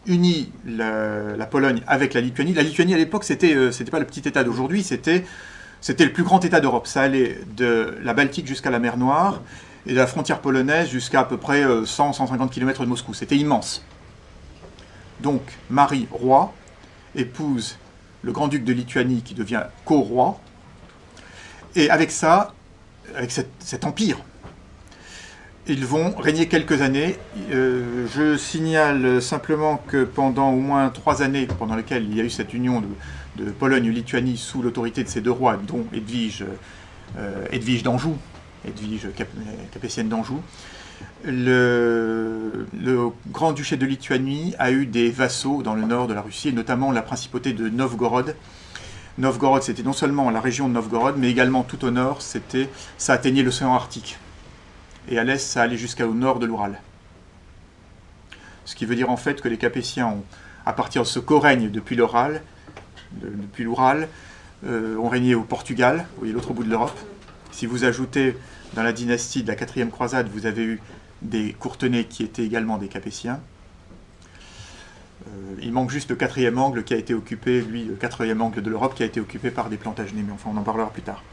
unit la Pologne avec la Lituanie. La Lituanie, à l'époque, c'était pas le petit État d'aujourd'hui, c'était le plus grand État d'Europe. Ça allait de la Baltique jusqu'à la mer Noire, et de la frontière polonaise jusqu'à à peu près 100-150 km de Moscou. C'était immense. Donc, Marie, roi, épouse le grand-duc de Lituanie qui devient co-roi, et avec ça, avec cet empire, ils vont régner quelques années. Je signale simplement que pendant au moins 3 années, pendant lesquelles il y a eu cette union de Pologne-Lituanie sous l'autorité de ces 2 rois, dont Edwige d'Anjou, Edwige capétienne d'Anjou, le grand-duché de Lituanie a eu des vassaux dans le nord de la Russie, et notamment la principauté de Novgorod. Novgorod, c'était non seulement la région de Novgorod, mais également tout au nord, ça atteignait l'océan Arctique. Et à l'est, ça allait jusqu'au nord de l'Oural. Ce qui veut dire en fait que les Capétiens, à partir de ce co-règne depuis l'Oural, ont régné au Portugal, vous voyez l'autre bout de l'Europe. Si vous ajoutez dans la dynastie de la 4e croisade, vous avez eu des Courtenay qui étaient également des Capétiens. Il manque juste le 4e angle qui a été occupé, lui, le 4e angle de l'Europe qui a été occupé par des Plantagenets, mais enfin on en parlera plus tard.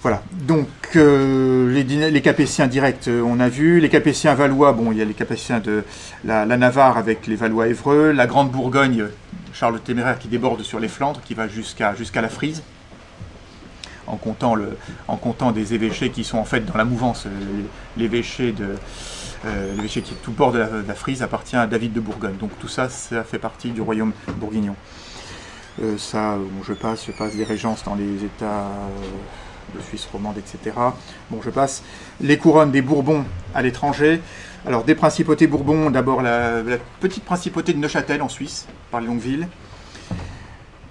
Voilà, donc les Capétiens directs, on a vu, les Capétiens valois, bon, il y a les Capétiens de la Navarre avec les Valois évreux, la Grande Bourgogne, Charles le Téméraire qui déborde sur les Flandres, qui va jusqu'à la Frise. en comptant des évêchés qui sont en fait dans la mouvance. L'évêché qui est tout le bord de la Frise appartient à David de Bourgogne. Donc tout ça, ça fait partie du royaume bourguignon. Je passe des régences dans les États de Suisse romande, etc. Bon, je passe. Les couronnes des Bourbons à l'étranger. Alors, des principautés Bourbons, d'abord la petite principauté de Neuchâtel en Suisse, par les Longueville.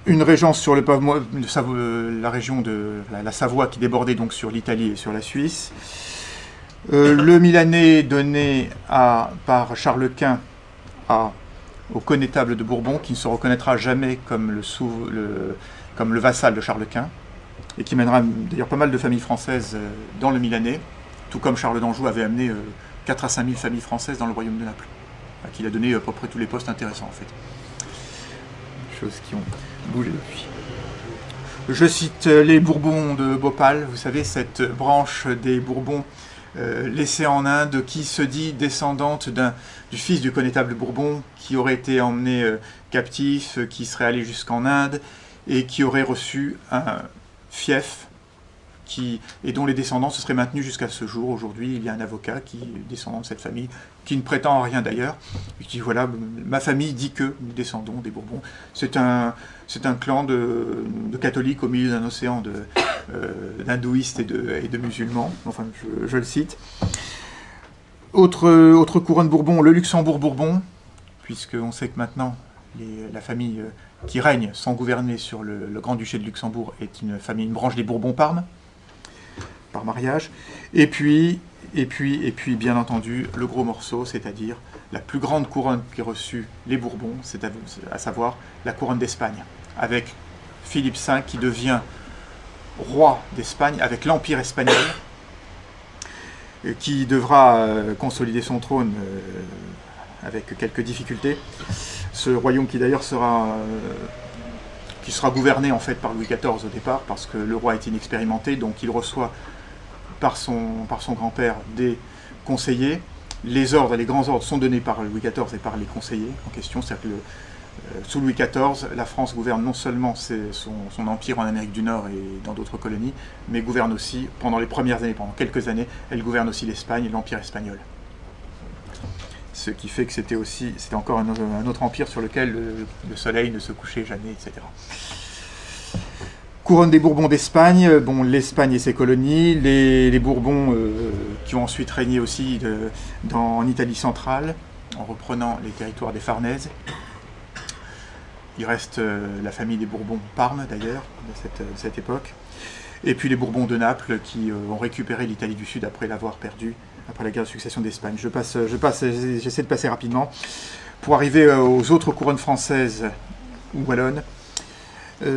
Une régence sur la région de la Savoie qui débordait donc sur l'Italie et sur la Suisse. Le Milanais donné par Charles Quint au connétable de Bourbon, qui ne se reconnaîtra jamais comme le vassal de Charles Quint, et qui mènera d'ailleurs pas mal de familles françaises dans le Milanais, tout comme Charles d'Anjou avait amené 4 à 5 000 familles françaises dans le royaume de Naples, à qui il a donné à peu près tous les postes intéressants en fait. Choses qui ont bougé depuis. Je cite les Bourbons de Bhopal, vous savez, cette branche des Bourbons laissée en Inde, qui se dit descendante du fils du connétable Bourbon, qui aurait été emmené captif, qui serait allé jusqu'en Inde, et qui aurait reçu un fief, et dont les descendants se seraient maintenus jusqu'à ce jour. Aujourd'hui, il y a un avocat qui est descendant de cette famille, qui ne prétend à rien d'ailleurs, et qui dit, voilà, ma famille dit que nous descendons des Bourbons. C'est un clan de catholiques au milieu d'un océan d'hindouistes et de musulmans, enfin je le cite. Autre couronne Bourbon, le Luxembourg-Bourbon, puisqu'on sait que maintenant la famille qui règne sans gouverner sur le Grand-Duché de Luxembourg est une branche des Bourbons-Parme, par mariage. Et puis, bien entendu, le gros morceau, c'est-à-dire la plus grande couronne qu'aient reçue les Bourbons, c'est à savoir la couronne d'Espagne, avec Philippe V qui devient roi d'Espagne, avec l'Empire espagnol, qui devra consolider son trône avec quelques difficultés. Ce royaume qui d'ailleurs sera gouverné en fait par Louis XIV au départ, parce que le roi est inexpérimenté, donc il reçoit par son grand-père des conseillers. Les grands ordres sont donnés par Louis XIV et par les conseillers en question. C'est-à-dire que sous Louis XIV, la France gouverne non seulement son empire en Amérique du Nord et dans d'autres colonies, mais gouverne aussi, pendant les premières années, pendant quelques années, elle gouverne aussi l'Espagne et l'Empire espagnol. Ce qui fait que c'était encore un autre empire sur lequel le soleil ne se couchait jamais, etc. Couronne des Bourbons d'Espagne, bon, l'Espagne et ses colonies, les Bourbons qui ont ensuite régné aussi en Italie centrale, en reprenant les territoires des Farnèses. Il reste la famille des Bourbons-Parme d'ailleurs, de cette époque. Et puis les Bourbons de Naples qui ont récupéré l'Italie du Sud après l'avoir perdue, après la guerre de succession d'Espagne. J'essaie de passer rapidement pour arriver aux autres couronnes françaises ou wallonnes.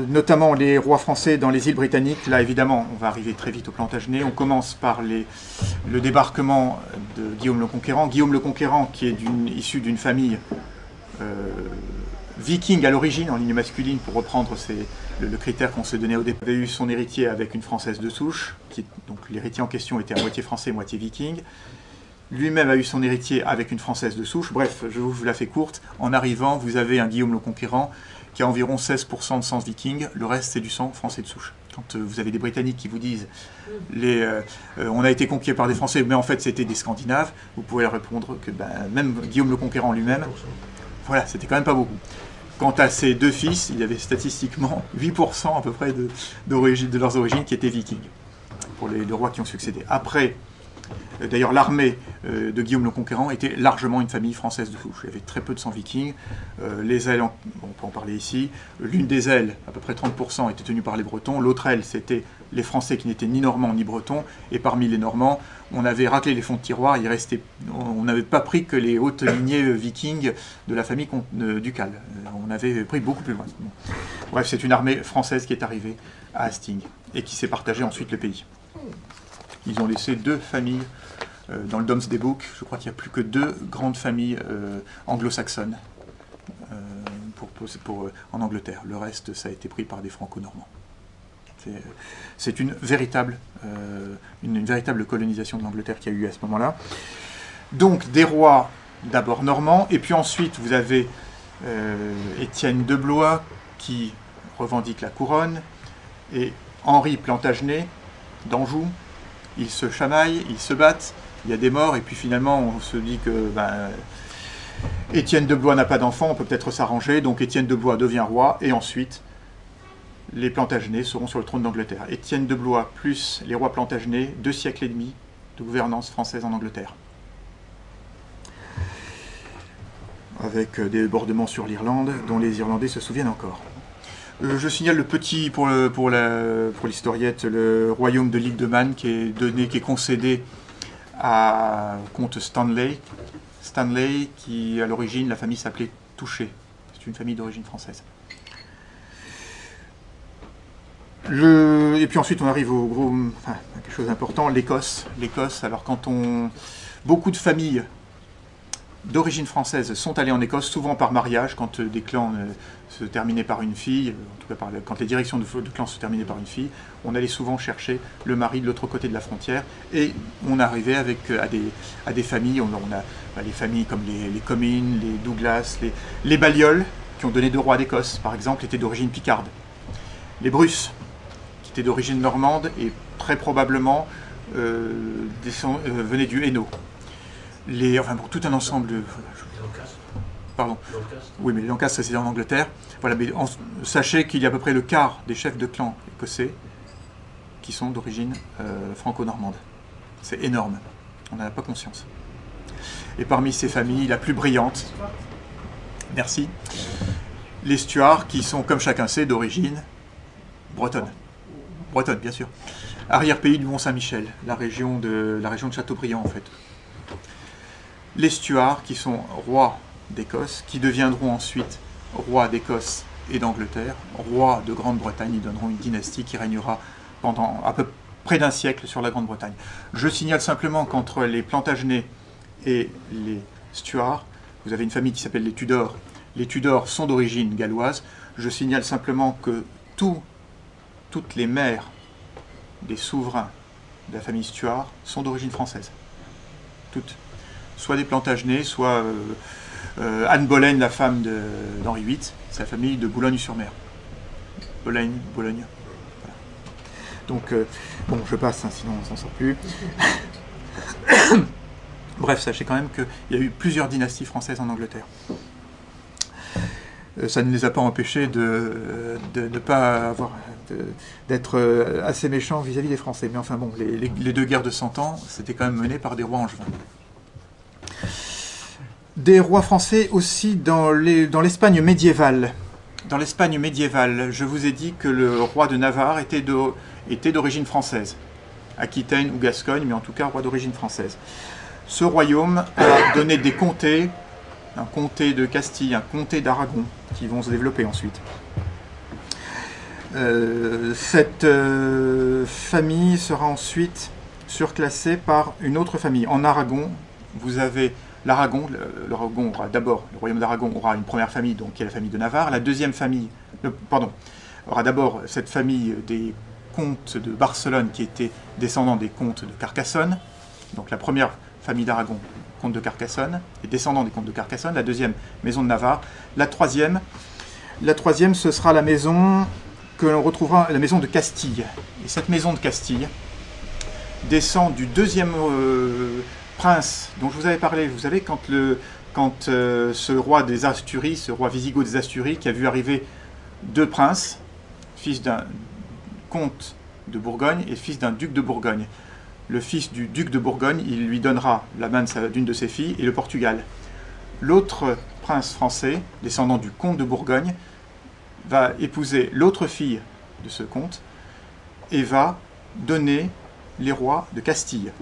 Notamment les rois français dans les îles britanniques. Là, évidemment, on va arriver très vite au Plantagenet. On commence par le débarquement de Guillaume le Conquérant. Guillaume le Conquérant, qui est issu d'une famille viking à l'origine, en ligne masculine, pour reprendre le critère qu'on s'est donné au départ. Il avait eu son héritier avec une Française de souche, donc l'héritier en question était à moitié français, moitié viking. Lui-même a eu son héritier avec une Française de souche. Bref, je vous la fais courte. En arrivant, vous avez un Guillaume le Conquérant qui a environ 16% de sang viking, le reste c'est du sang français de souche. Quand vous avez des Britanniques qui vous disent on a été conquis par des Français, mais en fait c'était des Scandinaves, vous pouvez leur répondre que même Guillaume le Conquérant lui-même, voilà, c'était quand même pas beaucoup. Quant à ses deux fils, il y avait statistiquement 8% à peu près de leurs origines qui étaient vikings, pour les rois qui ont succédé. Après, d'ailleurs, l'armée de Guillaume le Conquérant était largement une famille française de souche. Il y avait très peu de sang viking. Les ailes, on peut en parler ici. L'une des ailes, à peu près 30%, était tenue par les Bretons. L'autre aile, c'était les Français qui n'étaient ni Normands ni Bretons. Et parmi les Normands, on avait raclé les fonds de tiroir. On n'avait pas pris que les hautes lignées vikings de la famille ducale. On avait pris beaucoup plus loin. Bref, c'est une armée française qui est arrivée à Hastings et qui s'est partagée ensuite le pays. Ils ont laissé 2 familles dans le Domesday Book. Je crois qu'il n'y a plus que 2 grandes familles anglo-saxonnes en Angleterre. Le reste, ça a été pris par des franco-normands. C'est une véritable colonisation de l'Angleterre qui a eu à ce moment-là. Donc des rois d'abord normands, et puis ensuite vous avez Étienne de Blois qui revendique la couronne, et Henri Plantagenet d'Anjou. Ils se chamaillent, ils se battent, il y a des morts, et puis finalement on se dit que Étienne de Blois n'a pas d'enfant, on peut peut-être s'arranger, donc Étienne de Blois devient roi, et ensuite les Plantagenets seront sur le trône d'Angleterre. Étienne de Blois plus les rois Plantagenets, 2 siècles et demi de gouvernance française en Angleterre. Avec des débordements sur l'Irlande, dont les Irlandais se souviennent encore. Je signale le petit, pour l'historiette, le royaume de l'île de Man, qui est concédé au comte Stanley. Stanley, qui à l'origine, la famille s'appelait Touché. C'est une famille d'origine française. Et puis ensuite, on arrive au gros, quelque chose d'important, l'Écosse. L'Écosse, alors beaucoup de familles d'origine française sont allées en Écosse, souvent par mariage, quand des clans se terminaient par une fille, en tout cas quand les directions de clans se terminaient par une fille, on allait souvent chercher le mari de l'autre côté de la frontière, et on arrivait à des familles, on a les familles comme les Comyn, les Douglas, les Balliol, qui ont donné 2 rois d'Écosse, par exemple, étaient d'origine picarde. Les Bruce, qui étaient d'origine normande, et très probablement venaient du Hainaut. Pour tout un ensemble de... Pardon. Oui, mais les Lancastres, c'est en Angleterre. Voilà, mais sachez qu'il y a à peu près le quart des chefs de clan écossais qui sont d'origine franco-normande. C'est énorme. On n'en a pas conscience. Et parmi ces familles, la plus brillante, merci, les Stuarts, qui sont, comme chacun sait, d'origine bretonne. Bretonne, bien sûr. Arrière-pays du Mont-Saint-Michel, la région de Châteaubriand, en fait. Les Stuarts, qui sont rois d'Écosse, qui deviendront ensuite rois d'Écosse et d'Angleterre, rois de Grande-Bretagne, ils donneront une dynastie qui régnera pendant à peu près d'un siècle sur la Grande-Bretagne. Je signale simplement qu'entre les Plantagenets et les Stuarts, vous avez une famille qui s'appelle les Tudors. Les Tudors sont d'origine galloise. Je signale simplement que toutes les mères des souverains de la famille Stuart sont d'origine française. Toutes. Soit des Plantagenets, soit Anne Boleyn, la femme d'Henri VIII, c'est la famille de Boulogne-sur-Mer. Bologne. Voilà. Donc, bon, je passe, sinon on s'en sort plus. Bref, sachez quand même qu'il y a eu plusieurs dynasties françaises en Angleterre. Ça ne les a pas empêchés d'être assez méchants vis-à-vis des Français. Mais enfin bon, les 2 guerres de 100 ans, c'était quand même mené par des rois angevins. Des rois français aussi dans l'Espagne médiévale. Dans l'Espagne médiévale, je vous ai dit que le roi de Navarre était d'origine française. Aquitaine ou Gascogne, mais en tout cas roi d'origine française. Ce royaume a donné des comtés, un comté de Castille, un comté d'Aragon, qui vont se développer ensuite. Cette famille sera ensuite surclassée par une autre famille. En Aragon, vous avez l'Aragon. L'Aragon aura d'abord, le royaume d'Aragon aura une première famille, donc qui est la famille de Navarre. La deuxième famille, aura d'abord cette famille des comtes de Barcelone, qui étaient descendants des comtes de Carcassonne. Donc la première famille d'Aragon, comte de Carcassonne, et descendants des comtes de Carcassonne. La deuxième, maison de Navarre. La troisième, ce sera la maison que l'on retrouvera, la maison de Castille. Et cette maison de Castille descend du deuxième prince dont je vous avais parlé. Vous savez, quand ce roi des Asturies, ce roi wisigoth des Asturies, qui a vu arriver 2 princes, fils d'un comte de Bourgogne et fils d'un duc de Bourgogne. Le fils du duc de Bourgogne, il lui donnera la main d'une de ses filles et le Portugal. L'autre prince français, descendant du comte de Bourgogne, va épouser l'autre fille de ce comte et va donner les rois de Castille.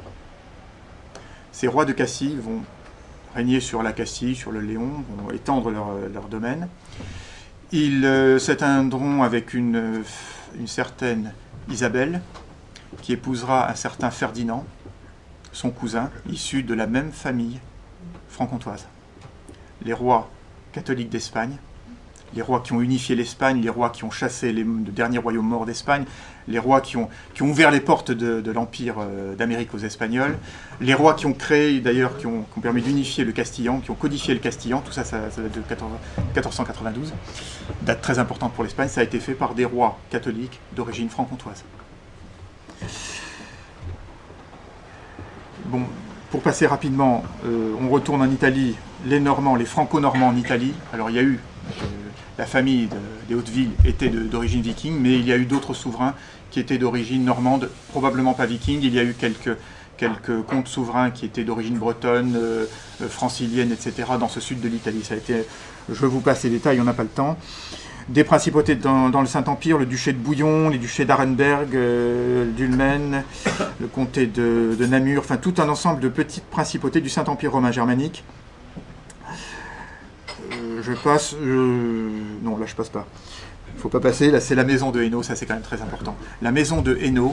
Ces rois de Castille vont régner sur la Castille, sur le Léon, vont étendre leur domaine. Ils s'éteindront avec une certaine Isabelle, qui épousera un certain Ferdinand, son cousin, issu de la même famille franc-comtoise. Les rois catholiques d'Espagne les rois qui ont unifié l'Espagne, les rois qui ont chassé le dernier royaume mort d'Espagne, les rois qui ont ouvert les portes de l'Empire d'Amérique aux Espagnols, les rois qui ont créé, d'ailleurs, qui ont permis d'unifier le Castillan, qui ont codifié le Castillan, tout ça, ça date de 1492, date très importante pour l'Espagne, ça a été fait par des rois catholiques d'origine franc-comtoise. Bon, pour passer rapidement, on retourne en Italie, les Normands, les Franco-Normands en Italie. Alors il y a eu, la famille des Hautes-Villes était d'origine viking, mais il y a eu d'autres souverains qui étaient d'origine normande, probablement pas viking. Il y a eu quelques comtes souverains qui étaient d'origine bretonne, francilienne, etc. dans ce sud de l'Italie. Ça a été, je vous passe les détails, on n'a pas le temps. Des principautés dans le Saint-Empire, le duché de Bouillon, les duchés d'Arenberg, d'Ulmen, le comté de Namur, enfin tout un ensemble de petites principautés du Saint-Empire romain germanique. Je passe... non, là je passe pas. Il ne faut pas passer, là c'est la maison de Hainaut, ça c'est quand même très important. La maison de Hainaut,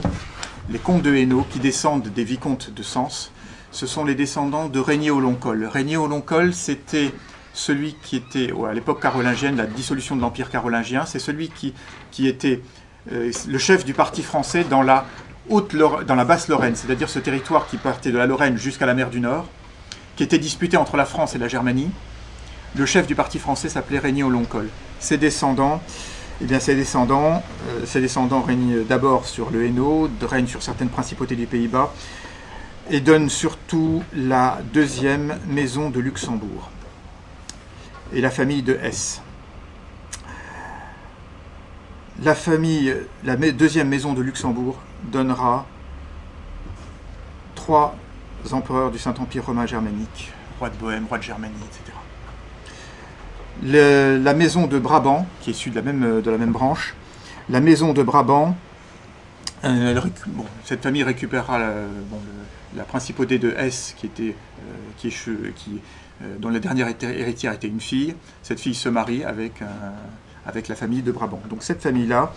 les comtes de Hainaut qui descendent des vicomtes de Sens, ce sont les descendants de Régnier au Long-Col. Régnier au Long-Col, c'était celui qui était, à l'époque carolingienne, la dissolution de l'Empire carolingien, c'est celui qui était le chef du parti français dans la Basse-Lorraine, c'est-à-dire ce territoire qui partait de la Lorraine jusqu'à la mer du Nord, qui était disputé entre la France et la Germanie. Le chef du parti français s'appelait Régnier au Long-Col. Ses descendants règnent d'abord sur le Hainaut, règnent sur certaines principautés des Pays-Bas, et donnent surtout la deuxième maison de Luxembourg et la famille de Hesse. La deuxième maison de Luxembourg donnera 3 empereurs du Saint-Empire romain germanique, roi de Bohême, roi de Germanie, etc. La maison de Brabant, qui est issue de la même branche, la maison de Brabant, cette famille récupérera la principauté de Hesse, dont la dernière héritière était une fille. Cette fille se marie avec la famille de Brabant. Donc cette famille-là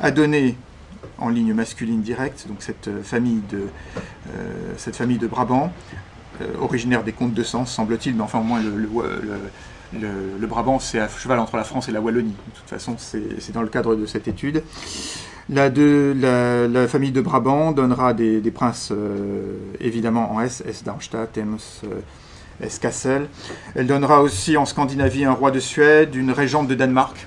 a donné, en ligne masculine directe, donc cette famille de Brabant, originaire des comtes de Sens, semble-t-il, mais enfin au moins le Brabant, c'est à cheval entre la France et la Wallonie. De toute façon, c'est dans le cadre de cette étude. La famille de Brabant donnera des princes, évidemment, en Hesse Darmstadt, Ems, Hesse-Kassel. Elle donnera aussi en Scandinavie un roi de Suède, une régente de Danemark,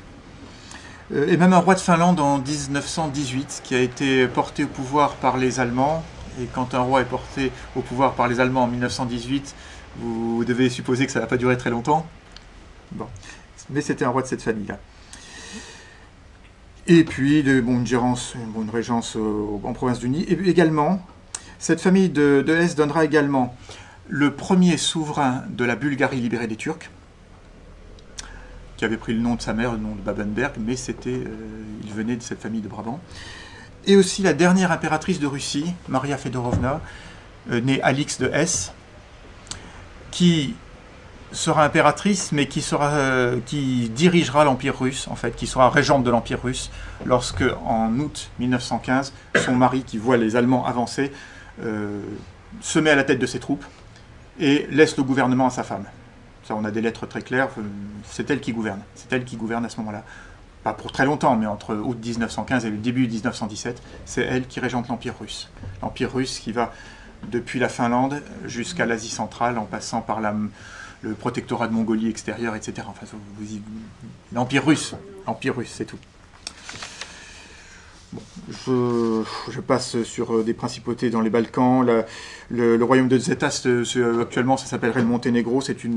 et même un roi de Finlande en 1918, qui a été porté au pouvoir par les Allemands. Et quand un roi est porté au pouvoir par les Allemands en 1918, vous devez supposer que ça n'a pas duré très longtemps. Bon. Mais c'était un roi de cette famille-là. Et puis, une régence en province d'Unie. Et également, cette famille de Hesse donnera également le premier souverain de la Bulgarie libérée des Turcs, qui avait pris le nom de sa mère, le nom de Babenberg, mais il venait de cette famille de Brabant. Et aussi la dernière impératrice de Russie, Maria Fedorovna, née Alix de Hesse, qui sera impératrice, mais qui dirigera l'Empire russe, en fait, qui sera régente de l'Empire russe, lorsque, en août 1915, son mari, qui voit les Allemands avancer, se met à la tête de ses troupes et laisse le gouvernement à sa femme. Ça, on a des lettres très claires, c'est elle qui gouverne. C'est elle qui gouverne à ce moment-là. Pas pour très longtemps, mais entre août 1915 et le début 1917, c'est elle qui régente l'Empire russe. L'Empire russe qui va depuis la Finlande jusqu'à l'Asie centrale, en passant par le protectorat de Mongolie extérieure, etc. Enfin, l'Empire russe, c'est tout. Bon, je passe sur des principautés dans les Balkans. Le royaume de Zetas, actuellement, ça s'appellerait le Monténégro. C'est qui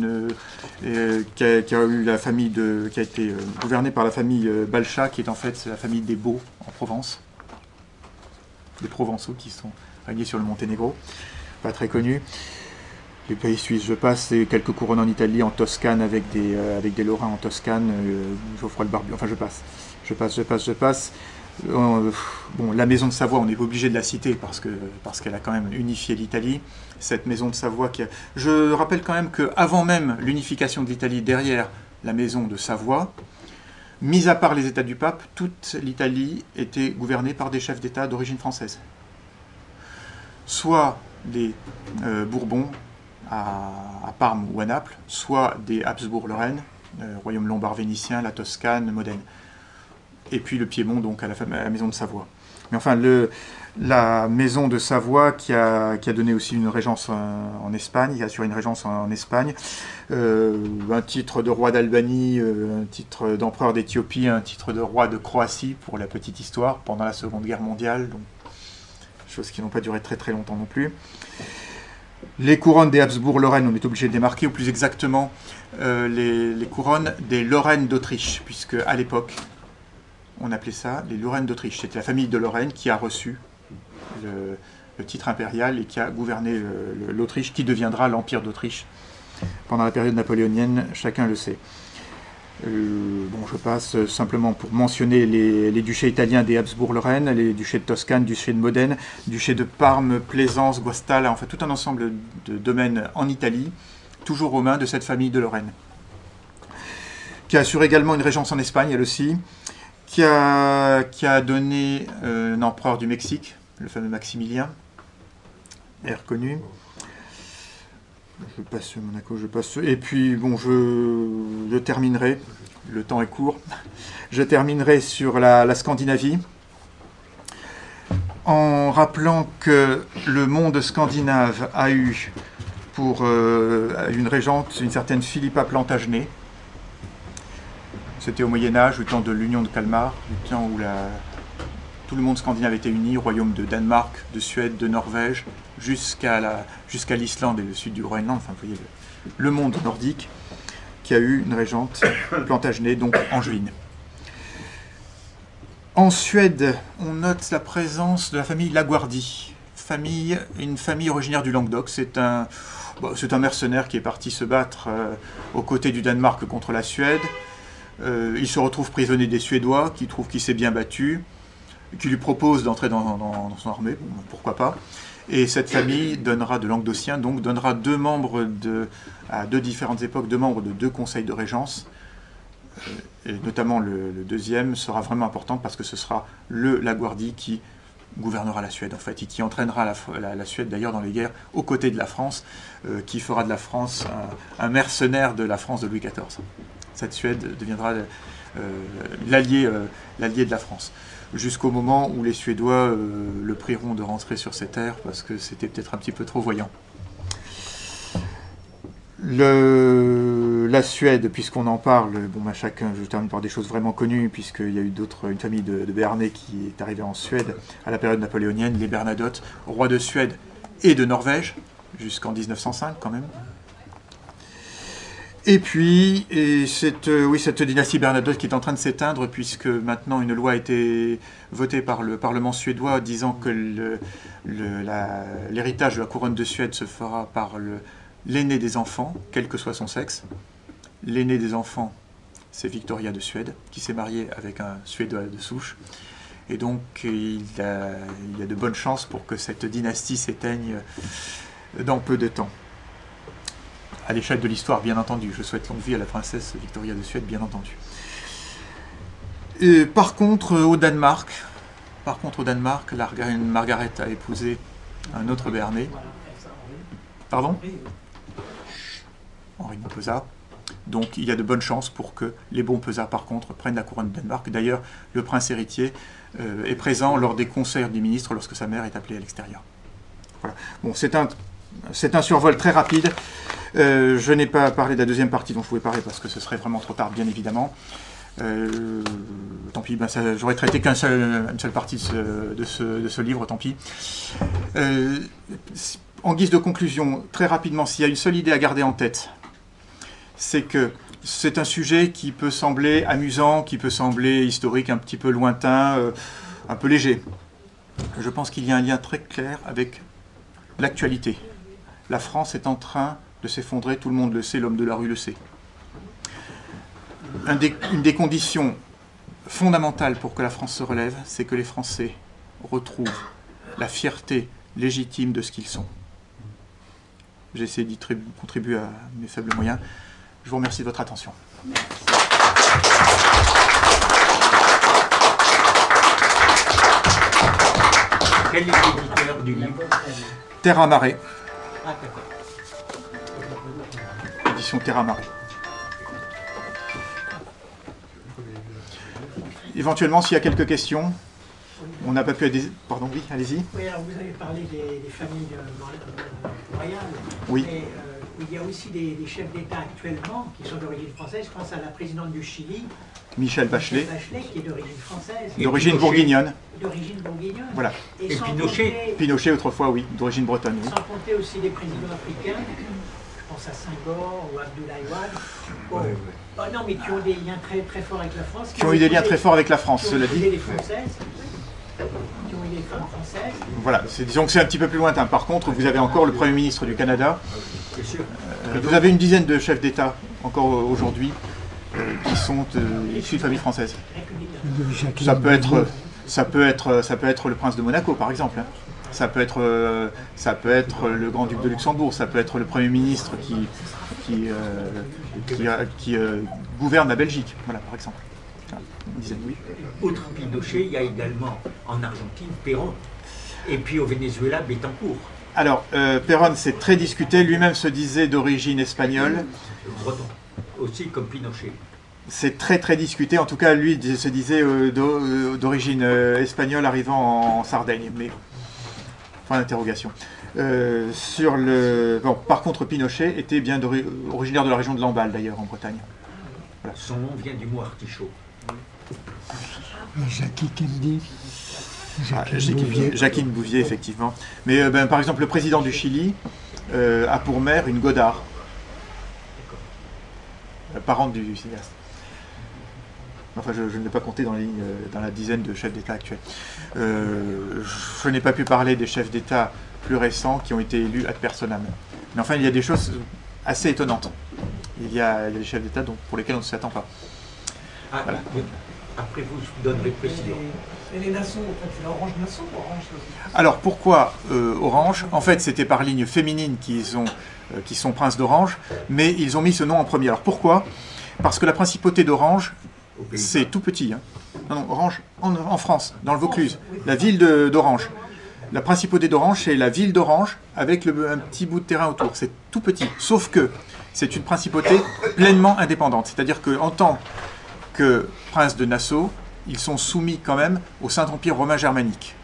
a eu la famille qui a été gouvernée par la famille Balcha, qui est en fait la famille des Baux en Provence, des Provençaux qui sont régnés sur le Monténégro, pas très connu. Les pays suisses, je passe, et quelques couronnes en Italie, en Toscane, avec des Lorrains en Toscane, Geoffroy le Barbu, enfin je passe. Bon, la maison de Savoie, on n'est pas obligé de la citer parce qu'elle a quand même unifié l'Italie. Cette maison de Savoie je rappelle quand même qu'avant même l'unification de l'Italie, derrière la maison de Savoie, mis à part les États du pape, toute l'Italie était gouvernée par des chefs d'État d'origine française. Soit des Bourbons à Parme ou à Naples, soit des Habsbourg-Lorraine, royaume lombard vénitien, la Toscane, Modène. Et puis le Piémont, donc à la maison de Savoie. Mais enfin, la maison de Savoie qui a donné aussi une régence en Espagne, qui a assuré une régence en Espagne, un titre de roi d'Albanie, un titre d'empereur d'Éthiopie, un titre de roi de Croatie, pour la petite histoire, pendant la Seconde Guerre mondiale, donc, choses qui n'ont pas duré très très longtemps non plus. Les couronnes des Habsbourg-Lorraine, on est obligé de les marquer, ou plus exactement, les couronnes des Lorraine d'Autriche, puisque à l'époque, on appelait ça les Lorraine d'Autriche. C'était la famille de Lorraine qui a reçu le titre impérial et qui a gouverné l'Autriche, qui deviendra l'Empire d'Autriche pendant la période napoléonienne, chacun le sait. Bon, je passe simplement pour mentionner les duchés italiens des Habsbourg-Lorraine, les duchés de Toscane, duché de Modène, duché de Parme, Plaisance, Guastalla, enfin tout un ensemble de domaines en Italie, toujours aux mains de cette famille de Lorraine, qui assure également une régence en Espagne, elle aussi, qui a donné un empereur du Mexique, le fameux Maximilien, est reconnu. Je passe Monaco, je passe... Et puis, bon, je terminerai, le temps est court, je terminerai sur la Scandinavie, en rappelant que le monde scandinave a eu pour une régente une certaine Philippa Plantagenet. C'était au Moyen-Âge, au temps de l'Union de Kalmar, du temps où tout le monde scandinave était uni, royaume de Danemark, de Suède, de Norvège, jusqu'à l'Islande et le sud du Groenland, enfin vous voyez le monde nordique, qui a eu une régente, Plantagenet, donc angevine. En Suède, on note la présence de la famille Laguardi, une famille originaire du Languedoc. C'est un mercenaire qui est parti se battre aux côtés du Danemark contre la Suède. Il se retrouve prisonnier des Suédois, qui trouvent qu'il s'est bien battu, qui lui propose d'entrer dans son armée, bon, pourquoi pas. Et cette famille donnera, de Languedociens, donc donnera deux membres à deux différentes époques, deux membres de deux conseils de régence. Et notamment le deuxième sera vraiment important parce que ce sera le Laguardi qui gouvernera la Suède en fait, et qui entraînera la Suède d'ailleurs dans les guerres aux côtés de la France, qui fera de la France un mercenaire de la France de Louis XIV. Cette Suède deviendra l'allié de la France, jusqu'au moment où les Suédois le prieront de rentrer sur ses terres parce que c'était peut-être un petit peu trop voyant. La Suède, puisqu'on en parle, bon, je termine par des choses vraiment connues, puisqu'il y a eu une famille de Béarnais qui est arrivée en Suède à la période napoléonienne, les Bernadotte, rois de Suède et de Norvège, jusqu'en 1905 quand même. Et puis, cette dynastie Bernadotte qui est en train de s'éteindre, puisque maintenant une loi a été votée par le Parlement suédois disant que l'héritage de la couronne de Suède se fera par l'aîné des enfants, quel que soit son sexe. L'aîné des enfants, c'est Victoria de Suède, qui s'est mariée avec un Suédois de souche. Et donc, il y a de bonnes chances pour que cette dynastie s'éteigne dans peu de temps. À l'échelle de l'histoire, bien entendu. Je souhaite longue vie à la princesse Victoria de Suède, bien entendu. Par contre, au Danemark, la reine Margaret a épousé un autre Béarnais. Pardon ? Henri de Montpezat. Donc il y a de bonnes chances pour que les Montpezat, par contre, prennent la couronne de Danemark. D'ailleurs, le prince héritier est présent lors des conseils des ministres lorsque sa mère est appelée à l'extérieur. Voilà. Bon, c'est un survol très rapide. Je n'ai pas parlé de la deuxième partie dont je pouvais parler parce que ce serait vraiment trop tard, bien évidemment. Tant pis, j'aurais traité une seule partie de ce livre, tant pis. En guise de conclusion, très rapidement, s'il y a une seule idée à garder en tête, c'est que c'est un sujet qui peut sembler amusant, qui peut sembler historique, un petit peu lointain, un peu léger. Je pense qu'il y a un lien très clair avec l'actualité. La France est en train de s'effondrer, tout le monde le sait, l'homme de la rue le sait. Une des conditions fondamentales pour que la France se relève, c'est que les Français retrouvent la fierté légitime de ce qu'ils sont. J'ai essayé d'y contribuer à mes faibles moyens. Je vous remercie de votre attention. Quel est l'éditeur du livre ? Terre amarrée. Ah, d'accord. Édition Terre amarrée. éventuellement, s'il y a quelques questions, on n'a pas pu... Pardon, oui, allez-y. Oui, alors vous avez parlé des familles royales. Oui. Mais il y a aussi des chefs d'État actuellement qui sont d'origine française. Je pense à la présidente du Chili, Michel Bachelet, qui est d'origine française. d'origine bourguignonne. D'origine bourguignonne. Voilà. Et sans Pinochet. compter- Pinochet, autrefois, oui, d'origine bretonne. Oui. Sans compter aussi des présidents africains. Je pense à Senghor ou Abdoulaye Wade. Bon. Oh, non, mais qui ont des liens très, très forts avec la France. Qui ont eu des liens très forts avec la France, Qui ont cela épousé dit. des Françaises. Qui ont eu des femmes françaises. Voilà, disons que c'est un petit peu plus lointain. Par contre, vous avez encore le Premier ministre du Canada. Bien sûr. Vous avez une dizaine de chefs d'État, encore aujourd'hui, qui sont issus de familles françaises. Ça peut être le prince de Monaco, par exemple. Hein. Ça peut être le grand-duc de Luxembourg. Ça peut être le Premier ministre qui gouverne la Belgique, voilà, par exemple. Voilà, une dizaine, oui. Outre Pinochet, il y a également en Argentine Perón. Et puis au Venezuela, Betancourt. Alors, Perón, c'est très discuté. Lui-même se disait d'origine espagnole. Breton. Aussi comme Pinochet. C'est très très discuté. En tout cas, lui se disait d'origine espagnole arrivant en Sardaigne. Mais point d'interrogation. Par contre, Pinochet était bien originaire de la région de Lamballe, d'ailleurs, en Bretagne. Voilà. Son nom vient du mot artichaut. Jackie Kennedy. Jacqueline Bouvier, effectivement. Mais par exemple, le président du Chili a pour mère une Godard, parente du cinéaste. Enfin, je ne l'ai pas compté dans la dizaine de chefs d'État actuels. Je n'ai pas pu parler des chefs d'État plus récents qui ont été élus ad personam. Mais enfin, il y a des choses assez étonnantes. Il y a des chefs d'État pour lesquels on ne s'y attend pas. Ah, Voilà. Après, vous donnerez précision. Et les Nassau, en fait, c'est l'Orange Nassau ou Orange Alors pourquoi Orange? En fait, c'était par ligne féminine qui sont princes d'Orange, mais ils ont mis ce nom en premier. Alors pourquoi? Parce que la principauté d'Orange, c'est tout petit. Hein. Non, Orange en France, dans le Vaucluse, la ville d'Orange. La principauté d'Orange, c'est la ville d'Orange avec un petit bout de terrain autour. C'est tout petit, sauf que c'est une principauté pleinement indépendante. C'est-à-dire qu'en tant que prince de Nassau, ils sont soumis quand même au Saint-Empire romain germanique.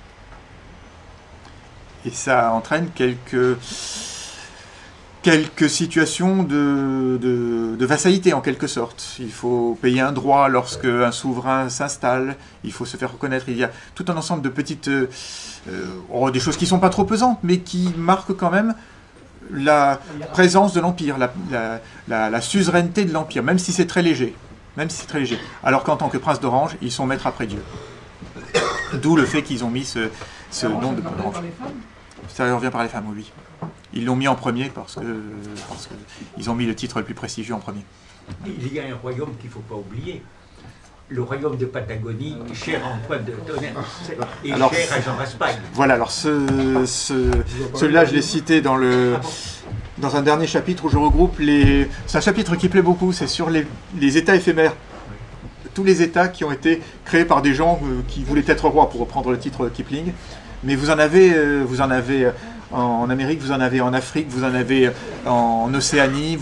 Et ça entraîne quelques situations de vassalité en quelque sorte. Il faut payer un droit lorsque un souverain s'installe, il faut se faire reconnaître. Il y a tout un ensemble de petites... des choses qui ne sont pas trop pesantes, mais qui marquent quand même la présence de l'Empire, la suzeraineté de l'Empire, même si c'est très léger. Alors qu'en tant que prince d'Orange, ils sont maîtres après Dieu. D'où le fait qu'ils ont mis ce nom de d'Orange. Ça revient par les femmes, oui. Ils l'ont mis en premier parce que ils ont mis le titre le plus prestigieux en premier. Il y a un royaume qu'il ne faut pas oublier. Le royaume de Patagonie, cher à Antoine de Tonnerre et Alors, cher à Jean Raspail. Voilà, alors celui-là, je l'ai cité dans un dernier chapitre où je regroupe c'est un chapitre qui plaît beaucoup, c'est sur les États éphémères. Tous les États qui ont été créés par des gens qui voulaient être rois, pour reprendre le titre Kipling. Mais vous en avez en Amérique, vous en avez en Afrique, vous en avez en Océanie,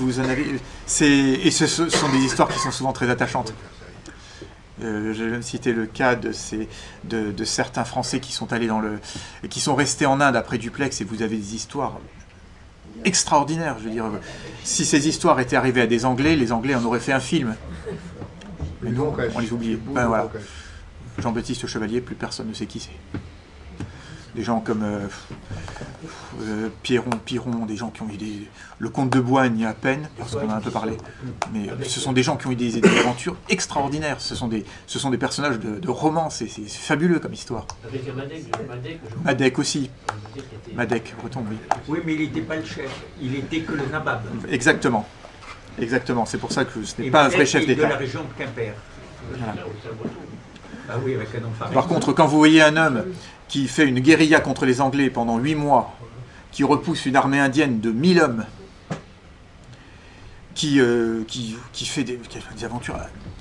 et ce sont des histoires qui sont souvent très attachantes. Je viens de citer le cas de certains Français qui sont allés qui sont restés en Inde après Duplex, et vous avez des histoires extraordinaires. Je veux dire, si ces histoires étaient arrivées à des Anglais, les Anglais en auraient fait un film. Mais nous, on les oublie. Ben voilà. Jean-Baptiste Chevalier, plus personne ne sait qui c'est. Des gens comme Piron, des gens qui ont eu le comte de Boigne à peine, parce qu'on en a un peu parlé. Mais ce sont des gens qui ont eu des aventures extraordinaires. Ce sont des personnages de romans. C'est fabuleux comme histoire. Avec Madec aussi. Madec, breton, oui. Oui, mais il n'était pas le chef. Il n'était que le nabab. Exactement. C'est pour ça que ce n'est Et pas un vrai chef de d'État. la région de Quimper. Voilà. Ah oui, avec un nom pareil. Par contre, quand vous voyez un homme qui fait une guérilla contre les Anglais pendant 8 mois, qui repousse une armée indienne de 1000 hommes, qui fait des aventures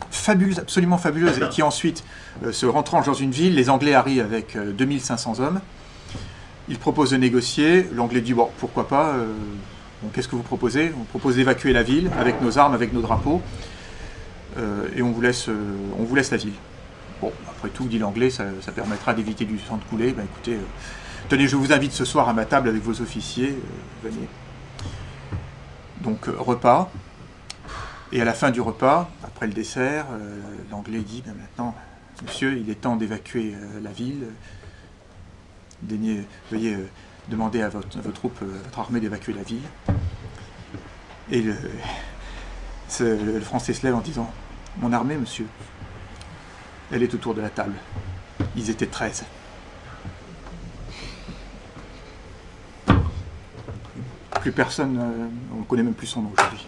fabuleuses, absolument fabuleuses, et qui ensuite se retranche dans une ville, les Anglais arrivent avec 2500 hommes, ils proposent de négocier, l'Anglais dit « bon, pourquoi pas, qu'est-ce que vous proposez ? On propose d'évacuer la ville avec nos armes, avec nos drapeaux, et on vous laisse la ville. » Bon, après tout, dit l'anglais, ça permettra d'éviter du sang de couler. Ben, écoutez, tenez, je vous invite ce soir à ma table avec vos officiers, venez. Donc, repas. Et à la fin du repas, après le dessert, l'anglais dit, ben, maintenant, monsieur, il est temps d'évacuer la ville. Veuillez demander à votre troupe, votre armée d'évacuer la ville. Et le Français se lève en disant, mon armée, monsieur, elle est autour de la table. Ils étaient 13. Plus personne, on ne connaît même plus son nom aujourd'hui.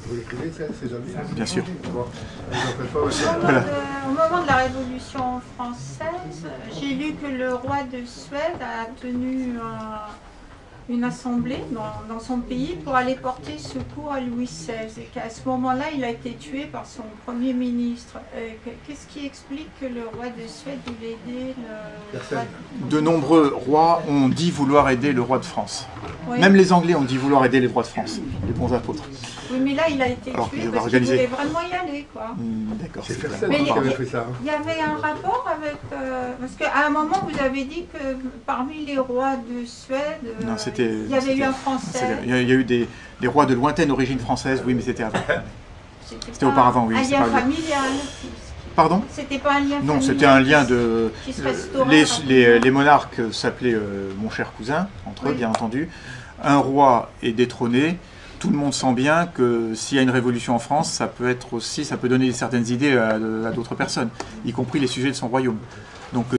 Vous l'écrivez, ça, ces amis? Bien sûr. Bon, vous en faites pas aussi. Voilà. Au moment de la Révolution française, j'ai lu que le roi de Suède a tenu une assemblée dans son pays pour aller porter secours à Louis XVI et qu'à ce moment-là, il a été tué par son premier ministre. Qu'est-ce qui explique que le roi de Suède voulait aider le roi De nombreux rois ont dit vouloir aider le roi de France. Oui. Même les Anglais ont dit vouloir aider les rois de France, les bons apôtres. Oui, mais là, il a été Alors, tué il va parce qu'il organiser. voulait vraiment y aller, quoi. D'accord, C'est c'est clair. Fersen Mais qui avait fait ça. Il y avait un rapport avec... parce qu'à un moment, vous avez dit que parmi les rois de Suède, Non, c'était- il y avait eu un Français. Il y a eu des rois de lointaine origine française, oui, mais c'était avant. C'était pas auparavant, oui, Un c'est lien pas vrai. familial. Pardon? C'était pas un lien Non, familial. c'était un lien de... qui se restaurait les monarques s'appelaient mon cher cousin, entre eux, Oui. bien entendu. Un roi est détrôné. Tout le monde sent bien que s'il y a une révolution en France, ça peut donner certaines idées à d'autres personnes, y compris les sujets de son royaume. Donc